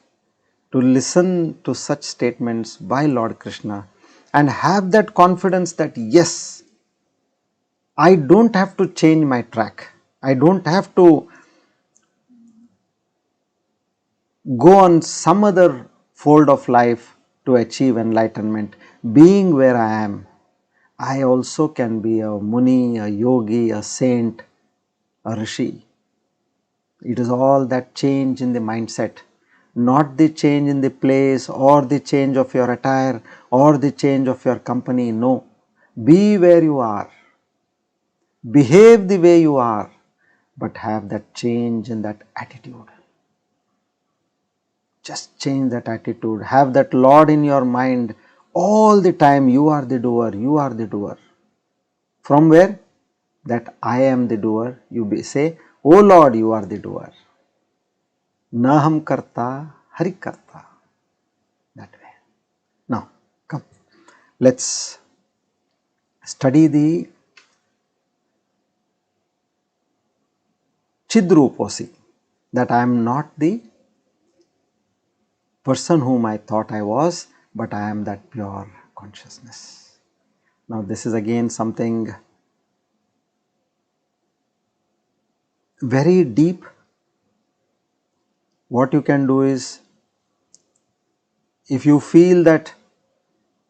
to listen to such statements by Lord Krishna and have that confidence that yes, I don't have to change my track. I don't have to go on some other fold of life to achieve enlightenment. Being where I am, I also can be a muni, a yogi, a saint, a rishi. It is all that change in the mindset, not the change in the place or the change of your attire or the change of your company. No, be where you are, behave the way you are, but have that change in that attitude. Just change that attitude, have that Lord in your mind all the time. You are the doer, you are the doer. From where? That I am the doer. You say, oh Lord, you are the doer. Naham karta, hari karta. That way. Now, come, let's study the Chidruposi, that I am not the person whom I thought I was, but I am that pure consciousness. Now, this is again something very deep. What you can do is, if you feel that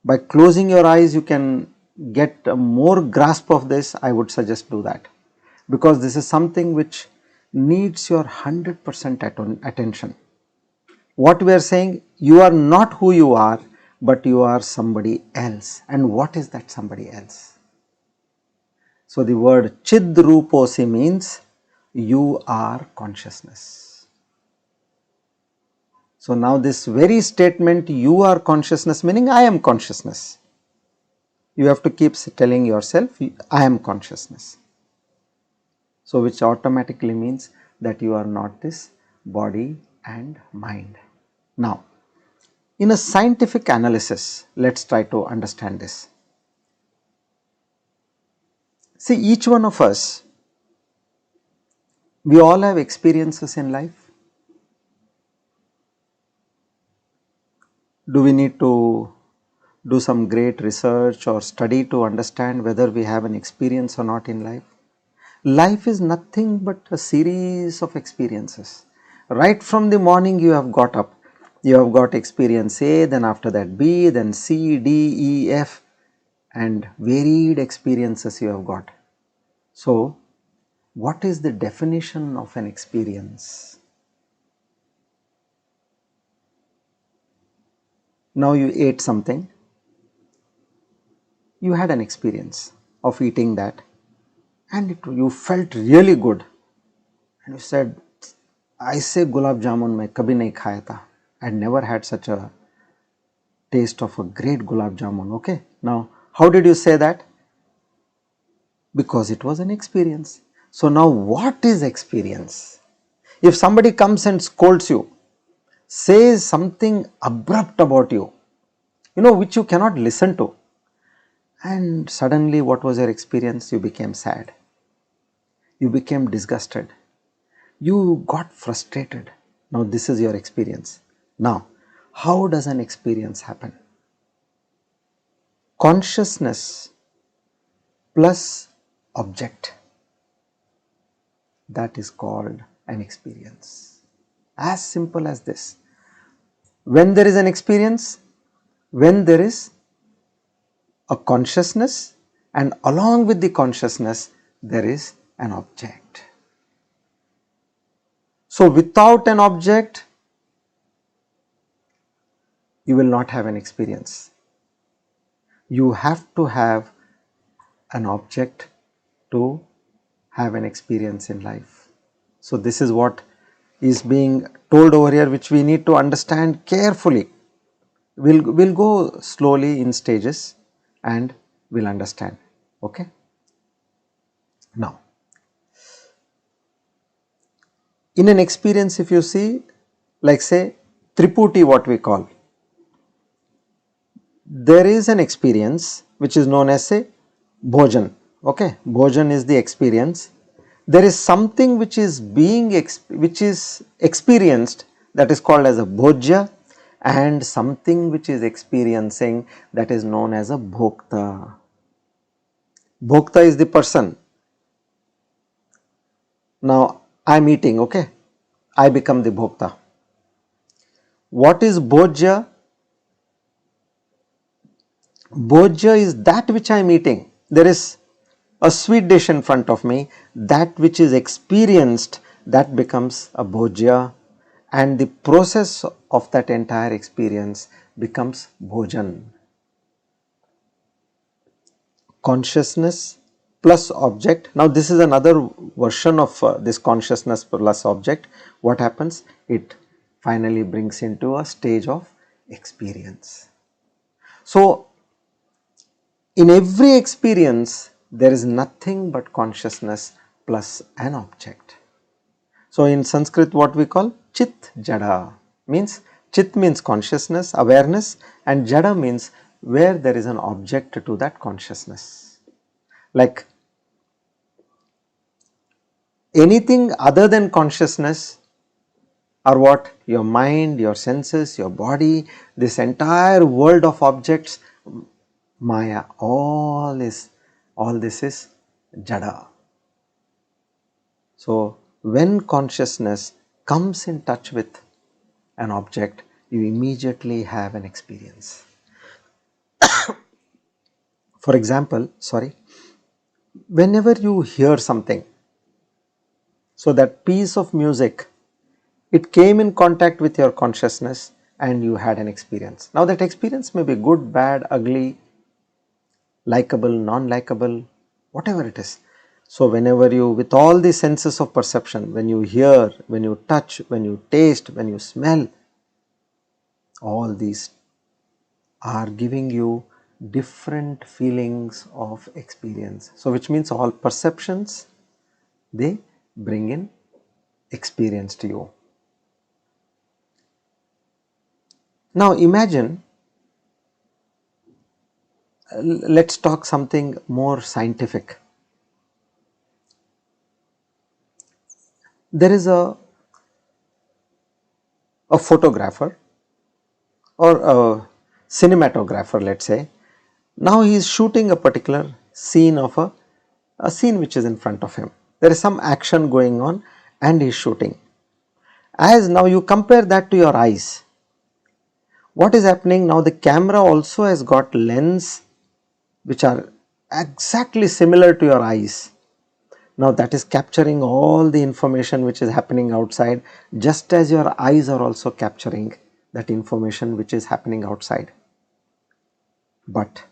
by closing your eyes you can get a more grasp of this, I would suggest do that, because this is something which needs your 100% attention. What we are saying, you are not who you are, but you are somebody else. And what is that somebody else? So the word Chidruposi means you are consciousness. So now this very statement, you are consciousness, meaning I am consciousness. You have to keep telling yourself, I am consciousness. So which automatically means that you are not this body and mind. Now, in a scientific analysis, let's try to understand this. See, each one of us, we all have experiences in life. Do we need to do some great research or study to understand whether we have an experience or not in life? Life is nothing but a series of experiences. Right from the morning you have got up, you have got experience A, then after that B, then C, D, E, F, and varied experiences you have got. So, what is the definition of an experience? Now you ate something, you had an experience of eating that, and you felt really good, and you said, I say gulab jamun मैं कभी नहीं खाया था. I had never had such a taste of a great gulab jamun. Okay, now how did you say that? Because it was an experience. So now what is experience? If somebody comes and scolds you, says something abrupt about you, which you cannot listen to, and suddenly what was your experience? You became sad, you became disgusted, you got frustrated. Now this is your experience. Now how does an experience happen? Consciousness plus object, that is called an experience. As simple as this. When there is an experience, when there is a consciousness, and along with the consciousness there is an object. So without an object you will not have an experience. You have to have an object to have an experience in life. So this is what is being told over here, which we need to understand carefully. We'll go slowly in stages and we'll understand. Okay. Now, in an experience, if you see, like say Triputi, what we call, there is an experience which is known as say Bhojan. Okay, Bhojan is the experience. There is something which is experienced, that is called as a Bhojya, and something which is experiencing, that is known as a Bhokta. Bhokta is the person. Now I am eating, okay, I become the Bhokta. What is Bhojya? Bhojya is that which I am eating. There is a sweet dish in front of me, that which is experienced, that becomes a Bhojya, and the process of that entire experience becomes Bhojan. Consciousness plus object. Now this is another version of this consciousness plus object. What happens? It finally brings into a stage of experience. So in every experience there is nothing but consciousness plus an object. So in Sanskrit what we call Chit Jada, means Chit means consciousness, awareness, and Jada means where there is an object to that consciousness. Like anything other than consciousness are what? Your mind, your senses, your body, this entire world of objects, Maya, all this is Jada. So when consciousness comes in touch with an object, you immediately have an experience. For example, whenever you hear something, so that piece of music, it came in contact with your consciousness and you had an experience. Now that experience may be good, bad, ugly, likable, non-likable, whatever it is. So whenever you, with all the senses of perception, when you hear, when you touch, when you taste, when you smell, all these are giving you different feelings of experience. So which means all perceptions, they bring in experience to you. Now imagine, let's talk something more scientific. There is a photographer or a cinematographer, let's say. Now he is shooting a particular scene of a scene which is in front of him. There is some action going on and he is shooting. As now you compare that to your eyes. What is happening now? The camera also has got lens which are exactly similar to your eyes. Now that is capturing all the information which is happening outside, just as your eyes are also capturing that information which is happening outside. But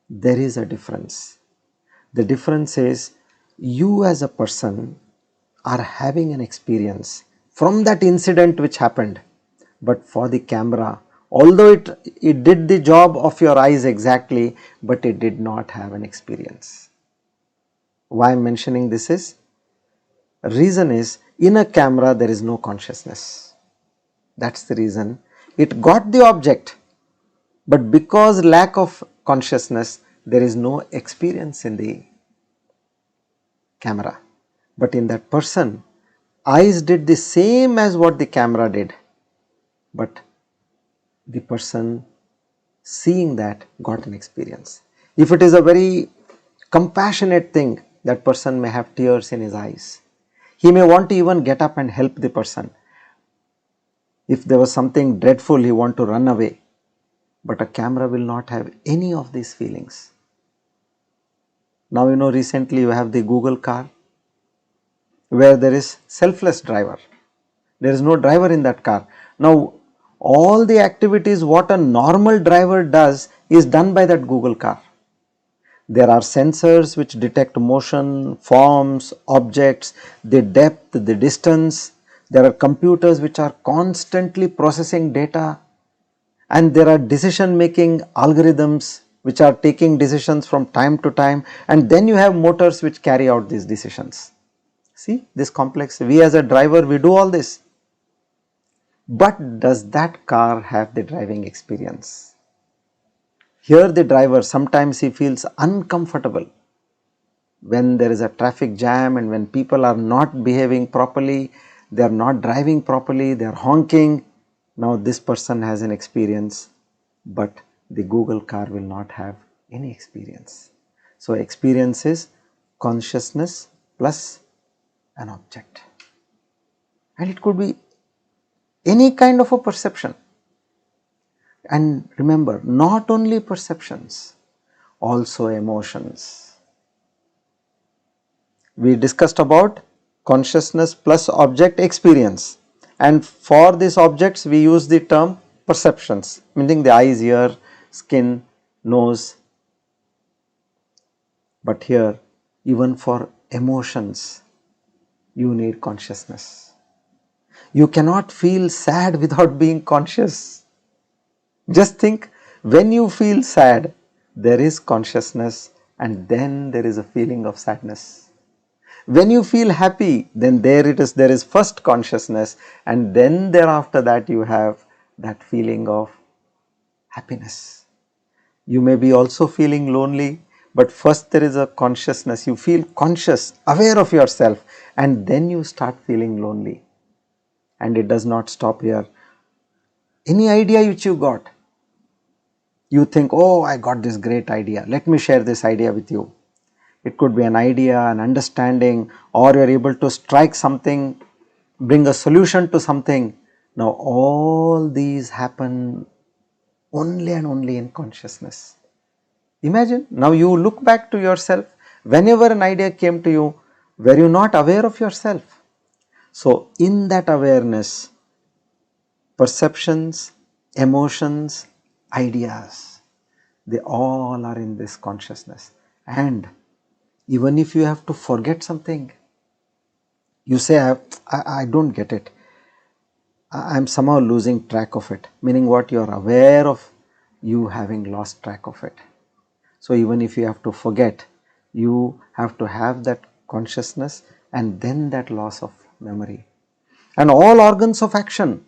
there is a difference. The difference is you as a person are having an experience from that incident which happened, but for the camera, although it did the job of your eyes exactly, but it did not have an experience. Why I am mentioning this is, reason is, in a camera there is no consciousness. That's the reason. It got the object, but because lack of consciousness, there is no experience in the camera. But in that person, eyes did the same as what the camera did, but the person seeing that got an experience. If it is a very compassionate thing, that person may have tears in his eyes. He may want to even get up and help the person. If there was something dreadful, he want to run away. But a camera will not have any of these feelings. Now recently you have the Google car where there is selfless driver. There is no driver in that car. Now all the activities what a normal driver does is done by that Google car. There are sensors which detect motion, forms, objects, the depth, the distance. There are computers which are constantly processing data, and there are decision making algorithms which are taking decisions from time to time, and then you have motors which carry out these decisions. See this complex, we as a driver we do all this, but does that car have the driving experience? Here the driver, sometimes he feels uncomfortable when there is a traffic jam and when people are not behaving properly, they are not driving properly, they are honking. Now this person has an experience, but the Google car will not have any experience. So experience is consciousness plus an object, and it could be any kind of a perception. And remember, not only perceptions, also emotions. We discussed about consciousness plus object experience, and for these objects we use the term perceptions, meaning the eyes, ear, skin, nose. But here even for emotions you need consciousness. You cannot feel sad without being conscious. Just think, when you feel sad, there is consciousness and then there is a feeling of sadness. When you feel happy, then there is first consciousness, and then thereafter that you have that feeling of happiness. You may be also feeling lonely, but first there is a consciousness, you feel conscious, aware of yourself, and then you start feeling lonely. And it does not stop here. Any idea which you got, you think, oh, I got this great idea, let me share this idea with you. It could be an idea, an understanding, or you are able to strike something, bring a solution to something. Now all these happen only and only in consciousness. Imagine, now you look back to yourself, whenever an idea came to you, were you not aware of yourself? So in that awareness, perceptions, emotions, ideas, they all are in this consciousness. And even if you have to forget something, you say, I don't get it, I am somehow losing track of it, meaning what, you are aware of you having lost track of it. So even if you have to forget, you have to have that consciousness and then that loss of memory. And all organs of action.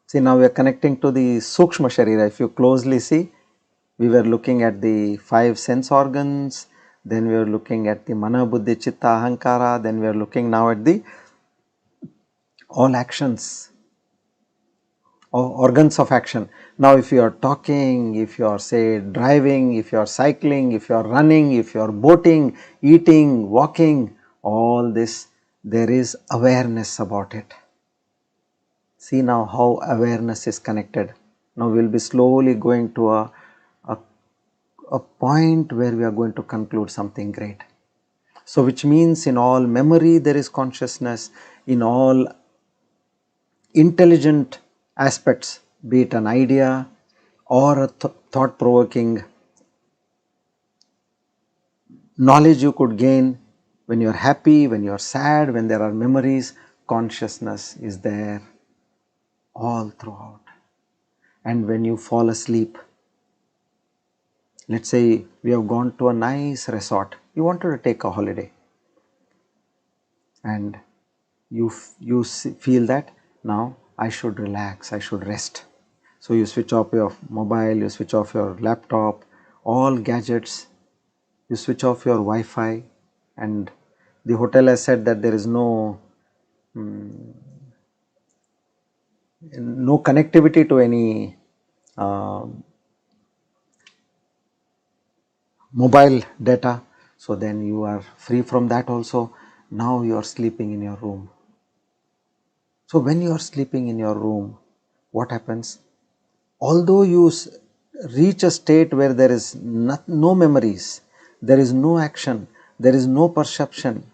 See, now we are connecting to the Sukshma Sharira. If you closely see, we were looking at the 5 sense organs, then we were looking at the Mana, Buddhi, Chitta, Ahankara, then we are looking now at the all actions, organs of action. Now if you are talking, if you are say driving, if you are cycling, if you are running, if you are boating, eating, walking, all this there is awareness about it. See now how awareness is connected. Now we will be slowly going to a, a point where we are going to conclude something great. So which means in all memory there is consciousness, in all intelligent aspects, be it an idea or a thought provoking knowledge you could gain, when you are happy, when you are sad, when there are memories, consciousness is there all throughout. And when you fall asleep, let's say we have gone to a nice resort, you wanted to take a holiday, and you feel that now I should relax, I should rest. So you switch off your mobile, you switch off your laptop, all gadgets, you switch off your Wi-Fi, and the hotel has said that there is no connectivity to any mobile data. So then you are free from that also. Now you are sleeping in your room. So when you are sleeping in your room, what happens? Although you reach a state where there is no memories, there is no action, there is no perception,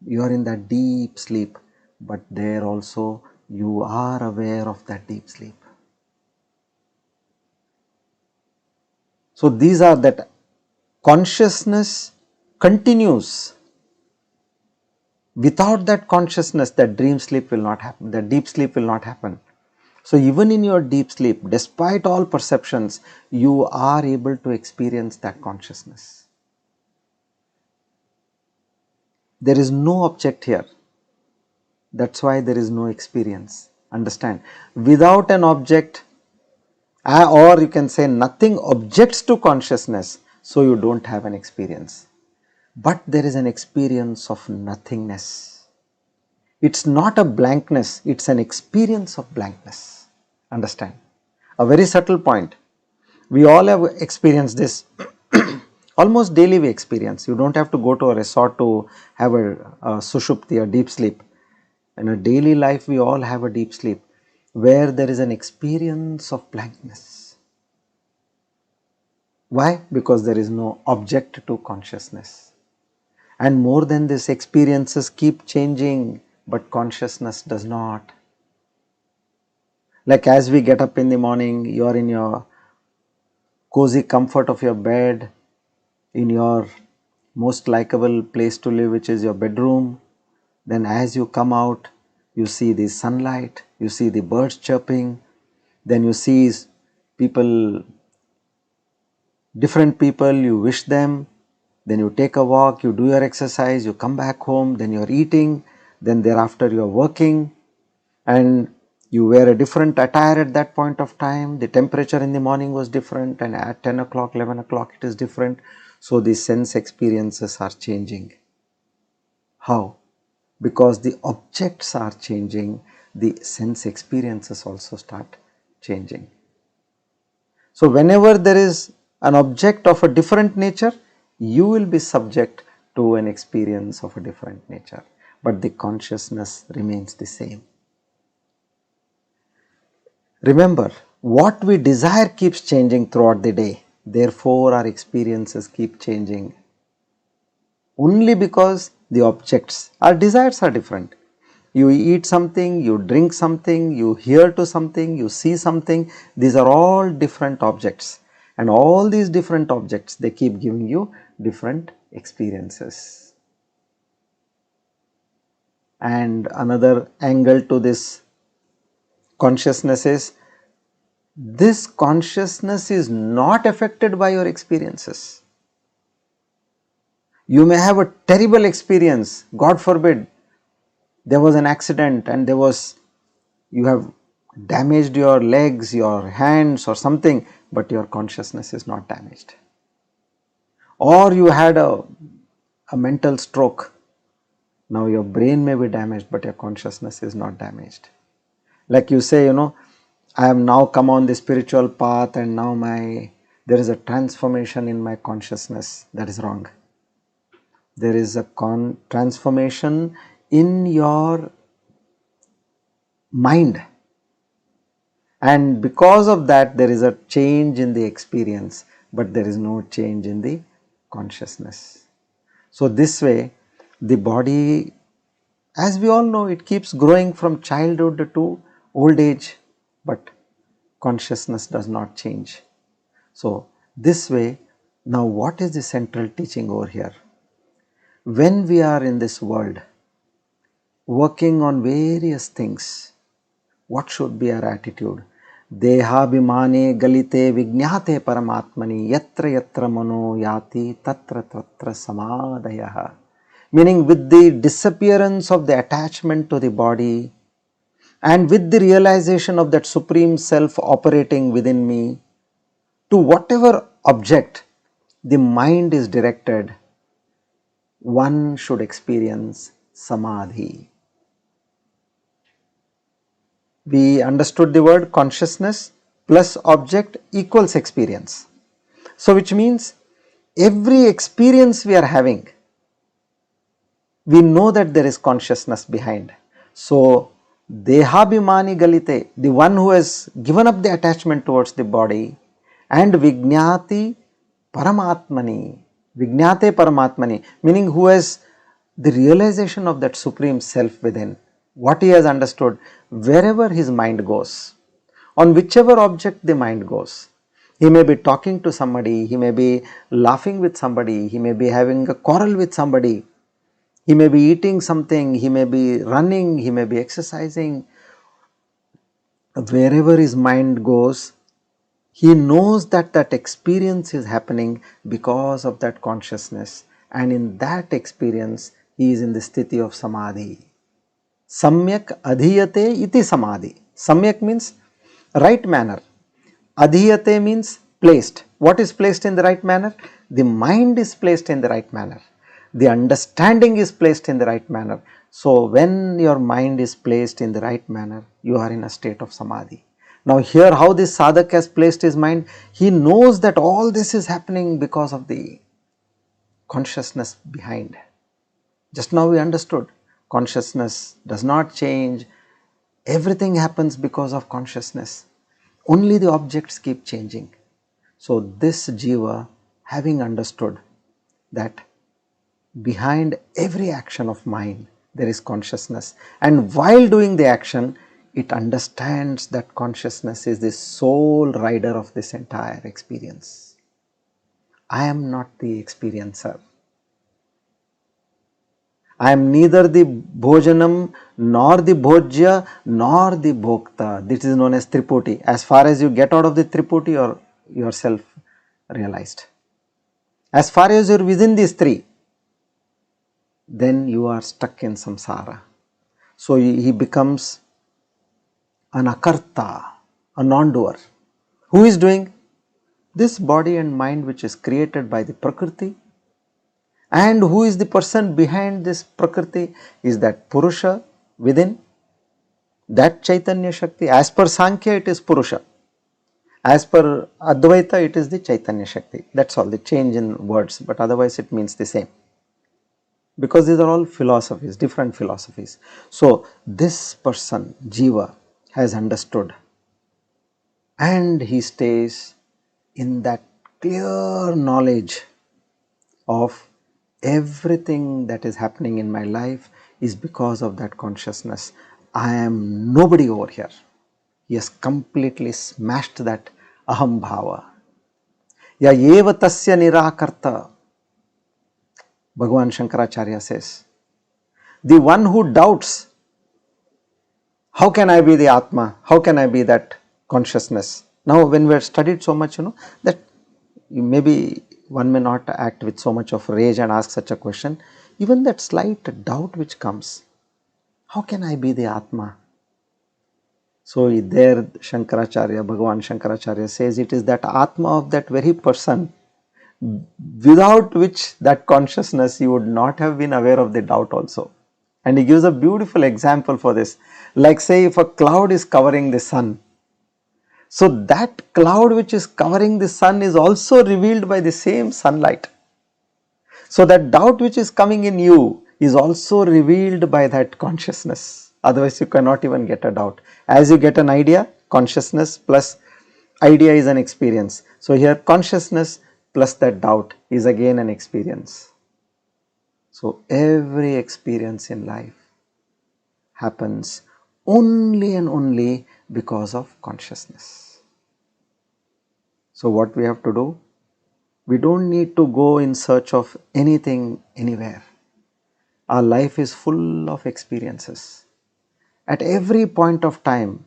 you are in that deep sleep, but there also you are aware of that deep sleep. So these are that consciousness continues. Without that consciousness, that dream sleep will not happen, that deep sleep will not happen. So even in your deep sleep, despite all perceptions, you are able to experience that consciousness. There is no object here. That's why there is no experience. Understand? Without an object, or you can say nothing objects to consciousness, so you don't have an experience. But there is an experience of nothingness. It's not a blankness, it's an experience of blankness. Understand? A very subtle point. We all have experienced this. Almost daily we experience. You don't have to go to a resort to have a sushupti, a deep sleep. In a daily life we all have a deep sleep where there is an experience of blankness. Why? Because there is no object to consciousness. And more than this, experiences keep changing, but consciousness does not. Like as we get up in the morning, you are in your cozy comfort of your bed, in your most likable place to live, which is your bedroom. Then as you come out, you see the sunlight, you see the birds chirping, then you see people, different people, you wish them, then you take a walk, you do your exercise, you come back home, then you are eating, then thereafter you are working, and you wear a different attire at that point of time. The temperature in the morning was different, and at 10 o'clock, 11 o'clock it is different. So the sense experiences are changing. How? Because the objects are changing, the sense experiences also start changing. So whenever there is an object of a different nature, you will be subject to an experience of a different nature, but the consciousness remains the same. Remember, what we desire keeps changing throughout the day. Therefore, our experiences keep changing. Only because the objects, our desires are different. You eat something, you drink something, you hear to something, you see something. These are all different objects. And all these different objects, they keep giving you different experiences. And another angle to this consciousness is, this consciousness is not affected by your experiences. You may have a terrible experience, God forbid, there was an accident and you have damaged your legs, your hands or something, but your consciousness is not damaged. Or you had a mental stroke, now your brain may be damaged, but your consciousness is not damaged. Like you say, I have now come on the spiritual path and now there is a transformation in my consciousness. That is wrong. There is a transformation in your mind, and because of that there is a change in the experience, but there is no change in the consciousness. So this way the body, as we all know, it keeps growing from childhood to old age, but consciousness does not change. So this way, now what is the central teaching over here? When we are in this world working on various things, what should be our attitude? Dehabhimane galite vignate paramatmani yatra yatra mano yati tatra tatra samadhayaha. Meaning, with the disappearance of the attachment to the body and with the realization of that Supreme Self operating within me, to whatever object the mind is directed, one should experience samadhi. We understood the word consciousness plus object equals experience. So which means every experience we are having, we know that there is consciousness behind. So dehabhimani galite, the one who has given up the attachment towards the body, and vignati paramatmani, vignate paramatmani, meaning who has the realization of that Supreme Self within. What he has understood, wherever his mind goes, on whichever object the mind goes, he may be talking to somebody, he may be laughing with somebody, he may be having a quarrel with somebody, he may be eating something, he may be running, he may be exercising. Wherever his mind goes, he knows that that experience is happening because of that consciousness, and in that experience he is in the sthiti of samadhi. Samyak adhiyate iti samadhi. Samyak means right manner. Adhiyate means placed. What is placed in the right manner? The mind is placed in the right manner. The understanding is placed in the right manner. So when your mind is placed in the right manner, you are in a state of samadhi. Now here how this sadhak has placed his mind, he knows that all this is happening because of the consciousness behind. Just now we understood, consciousness does not change, everything happens because of consciousness, only the objects keep changing. So this jiva, having understood that behind every action of mine there is consciousness, and while doing the action it understands that consciousness is the sole rider of this entire experience. I am not the experiencer. I am neither the bhojanam nor the bhojya nor the bhokta. This is known as triputi. As far as you get out of the triputi, you are yourself realized. As far as you are within these three, then you are stuck in samsara. So he becomes an akarta, a non-doer. Who is doing? This body and mind which is created by the Prakriti. And who is the person behind this Prakriti? Is that Purusha within, that Chaitanya Shakti. As per Sankhya it is Purusha. As per Advaita it is the Chaitanya Shakti. That's all, the change in words, but otherwise it means the same. Because these are all philosophies, different philosophies. So this person, Jiva, has understood, and he stays in that clear knowledge of everything that is happening in my life is because of that consciousness. I am nobody over here. He has completely smashed that aham bhava. Ya eva tasya nirakarta. Bhagavan Shankaracharya says, the one who doubts, how can I be the Atma? How can I be that consciousness? Now when we have studied so much, that maybe one may not act with so much of rage and ask such a question. Even that slight doubt which comes, how can I be the Atma? So there Shankaracharya, Bhagavan Shankaracharya says it is that Atma of that very person without which that consciousness you would not have been aware of the doubt also. And he gives a beautiful example for this. Like say if a cloud is covering the sun, so that cloud which is covering the sun is also revealed by the same sunlight. So that doubt which is coming in you is also revealed by that consciousness. Otherwise, you cannot even get a doubt. As you get an idea, consciousness plus idea is an experience. So, here consciousness plus that doubt is again an experience. So, every experience in life happens only and only because of consciousness. So, what we have to do? We don't need to go in search of anything anywhere. Our life is full of experiences. At every point of time,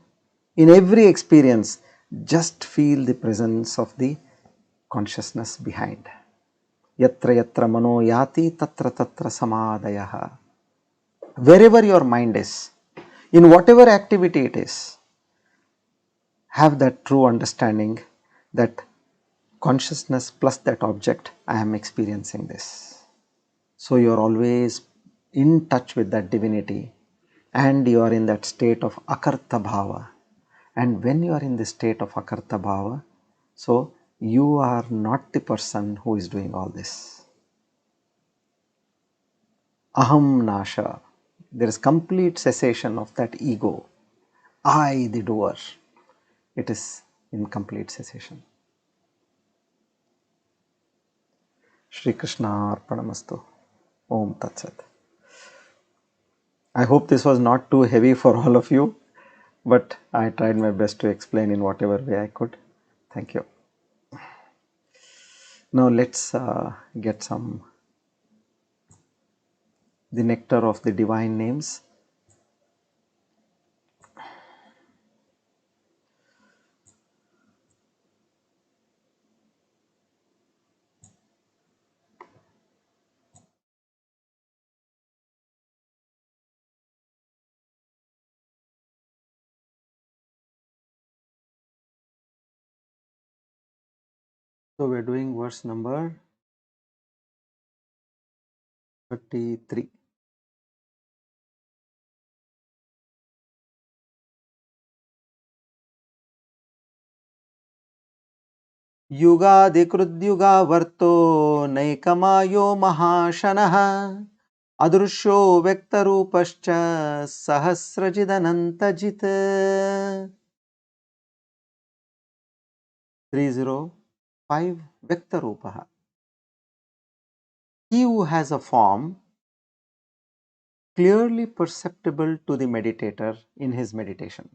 in every experience, just feel the presence of the consciousness behind. Yatra yatra mano yati tatra tatra samadhayaha. Wherever your mind is, in whatever activity it is, have that true understanding that consciousness plus that object, I am experiencing this. So you are always in touch with that divinity and you are in that state of akarta bhava. And when you are in the state of akarta bhava, so you are not the person who is doing all this. Aham nasha. There is complete cessation of that ego. I, the doer. It is in complete cessation. Shri Krishna Arpanamastu. Om Tat Sat. I hope this was not too heavy for all of you, but I tried my best to explain in whatever way I could. Thank you. Now let's get some the nectar of the divine names. So we're doing verse number 33. युगादिकृद्युगावर्तो नैकमायो महाशनः अदृश्यो व्यक्तरूपश्च सहस्रजिदनन्तजित् 305 Vyaktarupah. He who has a form clearly perceptible to the meditator in his meditation.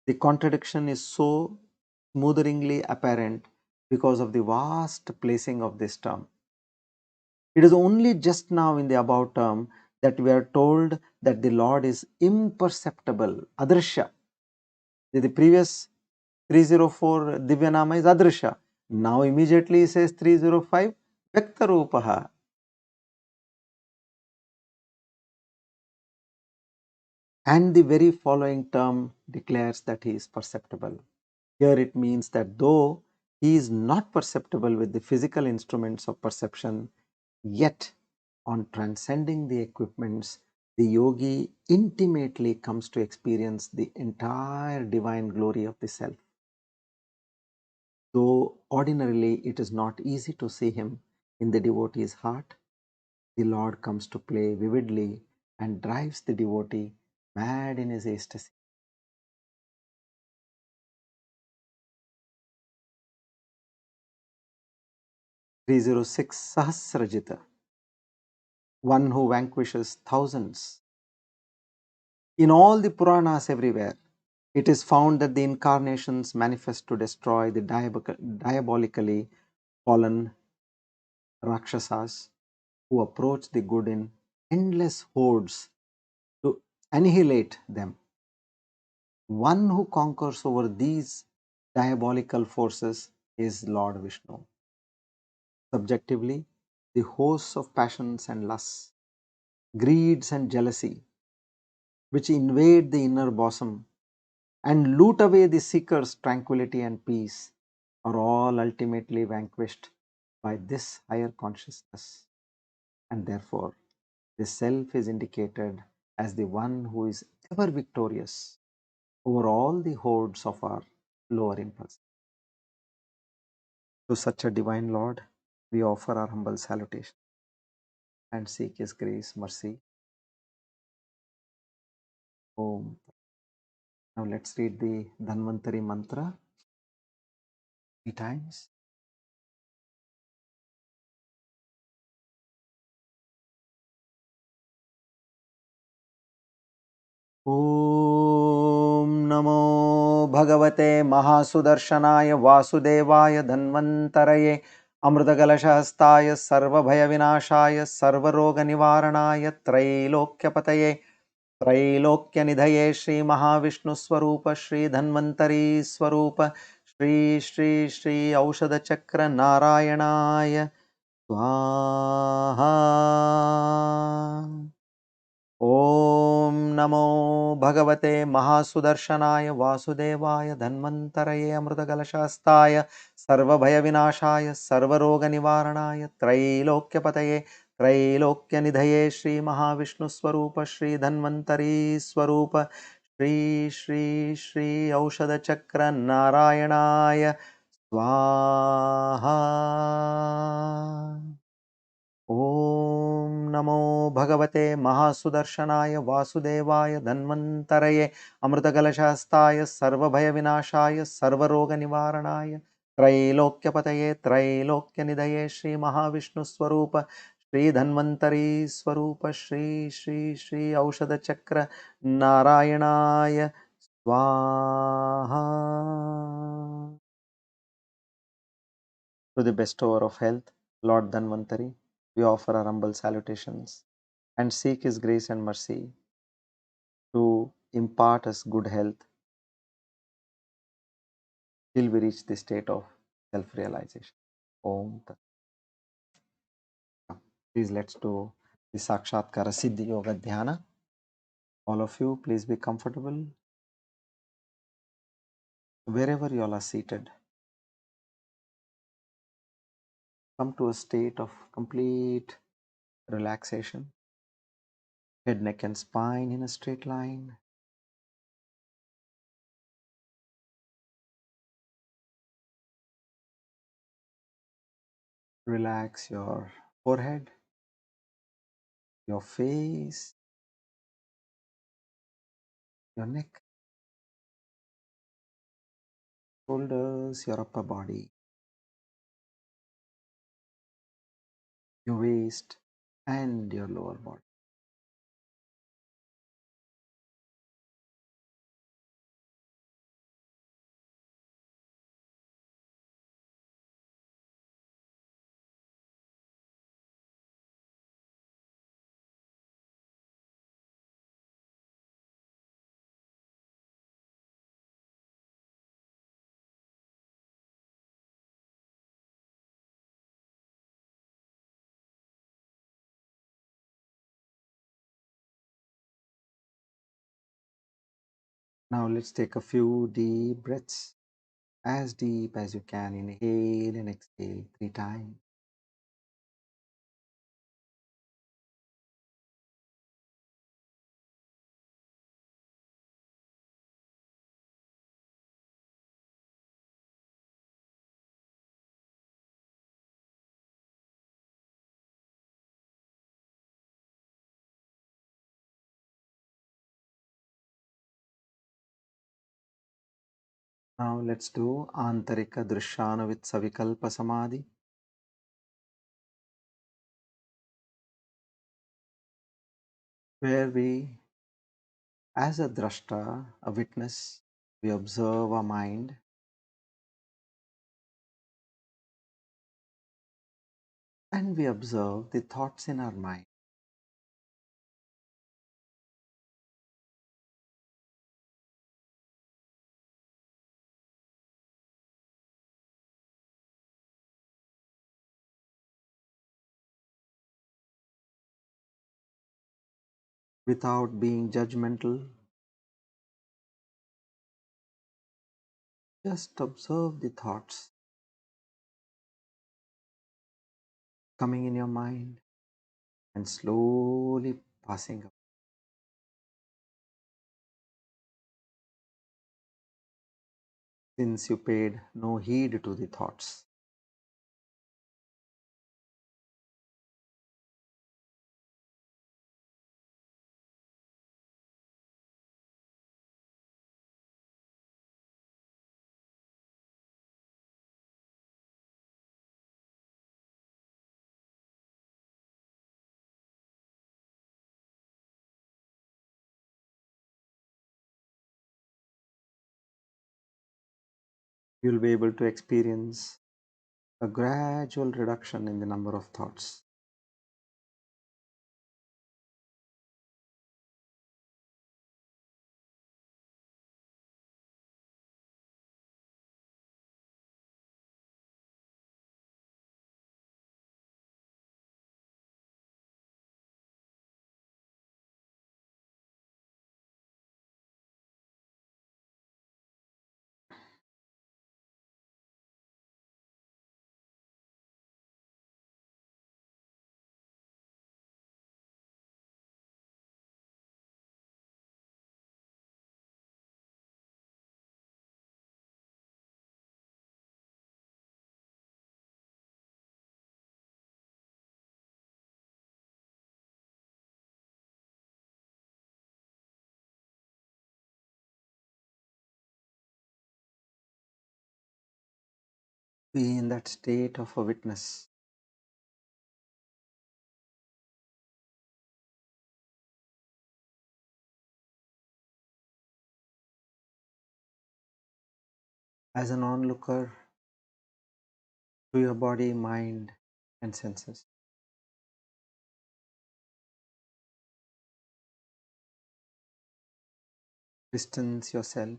The contradiction is so smotheringly apparent because of the vast placing of this term. It is only just now in the above term that we are told that the Lord is imperceptible, adrishya. The previous 304 Divyanama is adrishya. Now immediately he says 305 Vyaktarupaha. And the very following term declares that he is perceptible. Here it means that though he is not perceptible with the physical instruments of perception, yet on transcending the equipments, the yogi intimately comes to experience the entire divine glory of the self. Though ordinarily it is not easy to see him in the devotee's heart, the Lord comes to play vividly and drives the devotee mad in his ecstasy. 306 Sahasrajita, one who vanquishes thousands. In all the Puranas everywhere, it is found that the incarnations manifest to destroy the diabolically fallen Rakshasas who approach the good in endless hordes to annihilate them. One who conquers over these diabolical forces is Lord Vishnu. Subjectively, the hosts of passions and lusts, greeds and jealousy, which invade the inner bosom and loot away the seeker's tranquility and peace, are all ultimately vanquished by this higher consciousness. And therefore, the self is indicated as the one who is ever victorious over all the hordes of our lower impulses. To such a divine Lord, we offer our humble salutation. and seek His grace, mercy. Om. Now let's read the Dhanvantari mantra 3 times. Om Namo Bhagavate Mahasudarshanaya Vasudevaya Dhanvantaraye Amrutagalashastaya Sarvabhaya Vinashaya Sarvaroga Nivaranaya Trailokyapataye त्रैलोक्य निधये श्री महाविष्णु स्वरूप श्री धन्वंतरी स्वरूप श्री श्री श्री औषध चक्र नारायणाय स्वाहा। ओम नमो भगवते महासुदर्शनाय वासुदेवाय धन्वंतरये अमृतकलशास्ताय सर्वभयविनाशाय सर्वरोगनिवारणाय त्रैलोक्यपतये त्रैलोक्यनिधये श्री महाविष्णुस्वरूप श्री धन्वंतरी स्वरूप श्री श्री श्री औषधचक्र नारायणाय स्वाहा। ओम नमो भगवते महासुदर्शनाय वासुदेवाय धन्वंतरये अमृतकलशास्ताय सर्वभयविनाशाय सर्वरोगनिवारणाय त्रैलोक्यपतये त्रैलोक्यनिधये श्री महाविष्णुस्वरूप श्री धन्वंतरी स्वरूप श्री श्री श्री औषधचक्र नारायणाय स्वाहा। To the bestower of health, Lord Dhanvantari, we offer our humble salutations and seek His grace and mercy to impart us good health till we reach the state of self-realization. Om Tat. Please let's do the Sakshatkara Siddhi Yoga Dhyana. All of you, please be comfortable wherever you all are seated. Come to a state of complete relaxation. Head, neck and spine in a straight line. Relax your forehead, your face, your neck, shoulders, your upper body, your waist, and your lower body. Now let's take a few deep breaths, as deep as you can. Inhale and exhale 3 times. Now let's do Antarika Drishyana with Savikalpa Samadhi, where we, as a drashta, a witness, we observe our mind and we observe the thoughts in our mind without being judgmental. Just observe the thoughts coming in your mind and slowly passing away. Since you paid no heed to the thoughts. You will be able to experience a gradual reduction in the number of thoughts. Be in that state of a witness. As an onlooker to your body, mind, and senses. Distance yourself.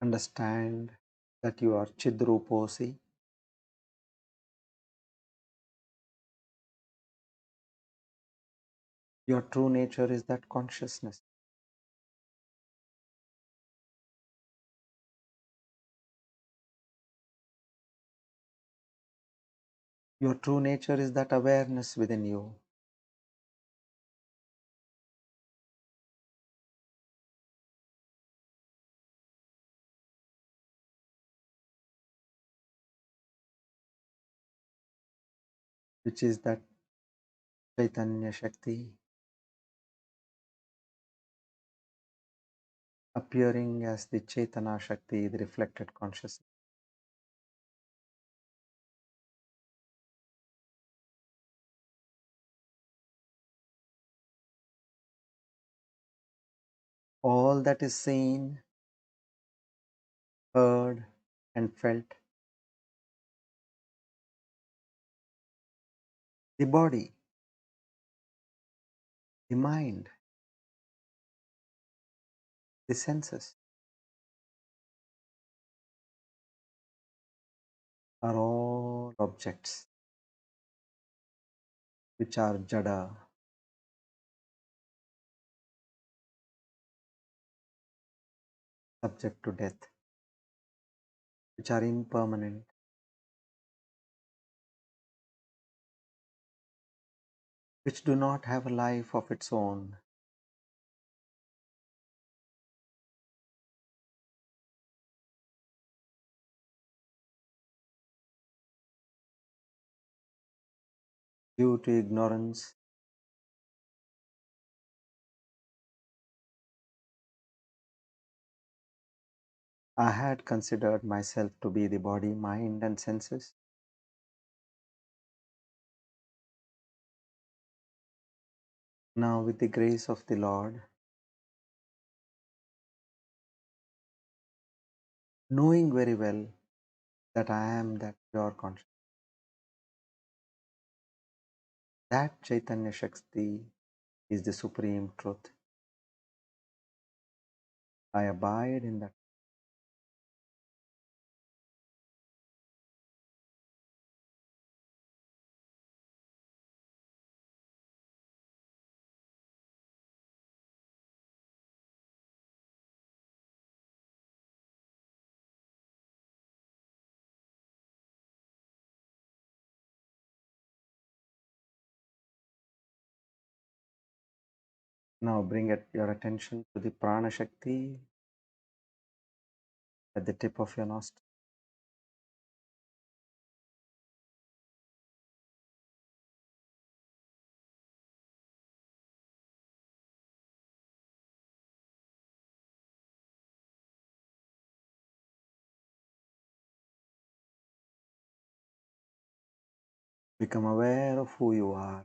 Understand that you are Chidruposi. Your true nature is that consciousness. Your true nature is that awareness within you. Which is that Chaitanya Shakti appearing as the Chaitanya Shakti, the reflected consciousness. All that is seen, heard, and felt, the body, the mind, the senses, are all objects which are jada, subject to death, which are impermanent, which do not have a life of its own. Due to ignorance, I had considered myself to be the body, mind, and senses. Now, with the grace of the Lord, knowing very well that I am that pure consciousness, that Chaitanya Shakti is the supreme truth. I abide in that. Now bring your attention to the prana shakti at the tip of your nostril. Become aware of who you are.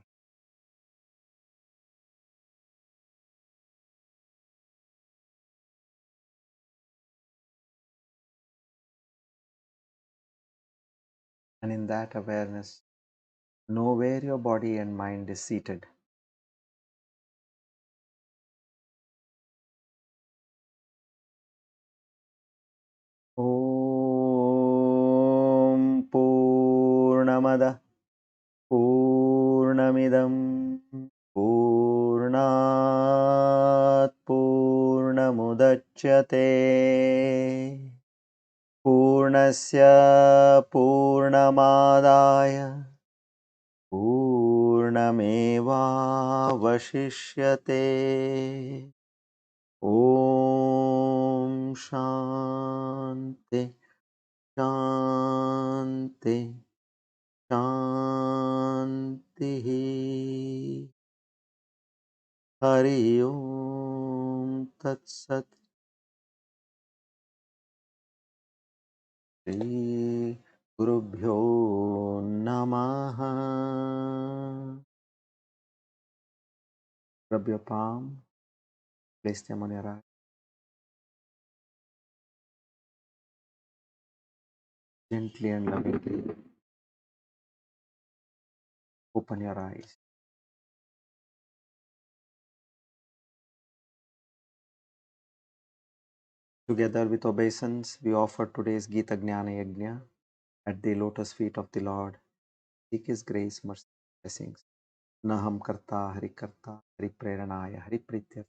And in that awareness, know where your body and mind is seated. Om Purnamada Purnamidam Purnat Purnamudachyate Purnasya Purnamadaya Purnamevavashishyate. Om Shanti Shanti Shanti. Hari Om Tat Sat. Shri Gurubhyo Namaha. Rub your palm, place them on your eye. Gently and lovingly open your eyes. Together with obeisance, we offer today's Gita Gnana Yajna at the lotus feet of the Lord. Seek His grace, mercy, blessings. Naham karta hari preranaya hari pritya.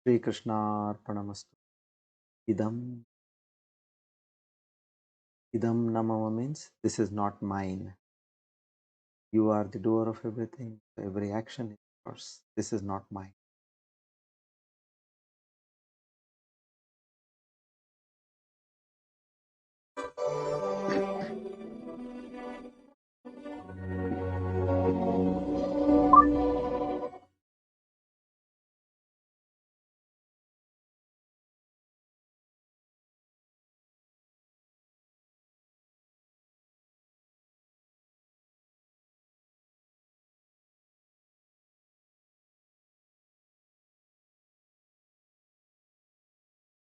Shri Krishna arpanamastu. Idam namama means this is not mine. You are the doer of everything. Every action is yours. This is not mine.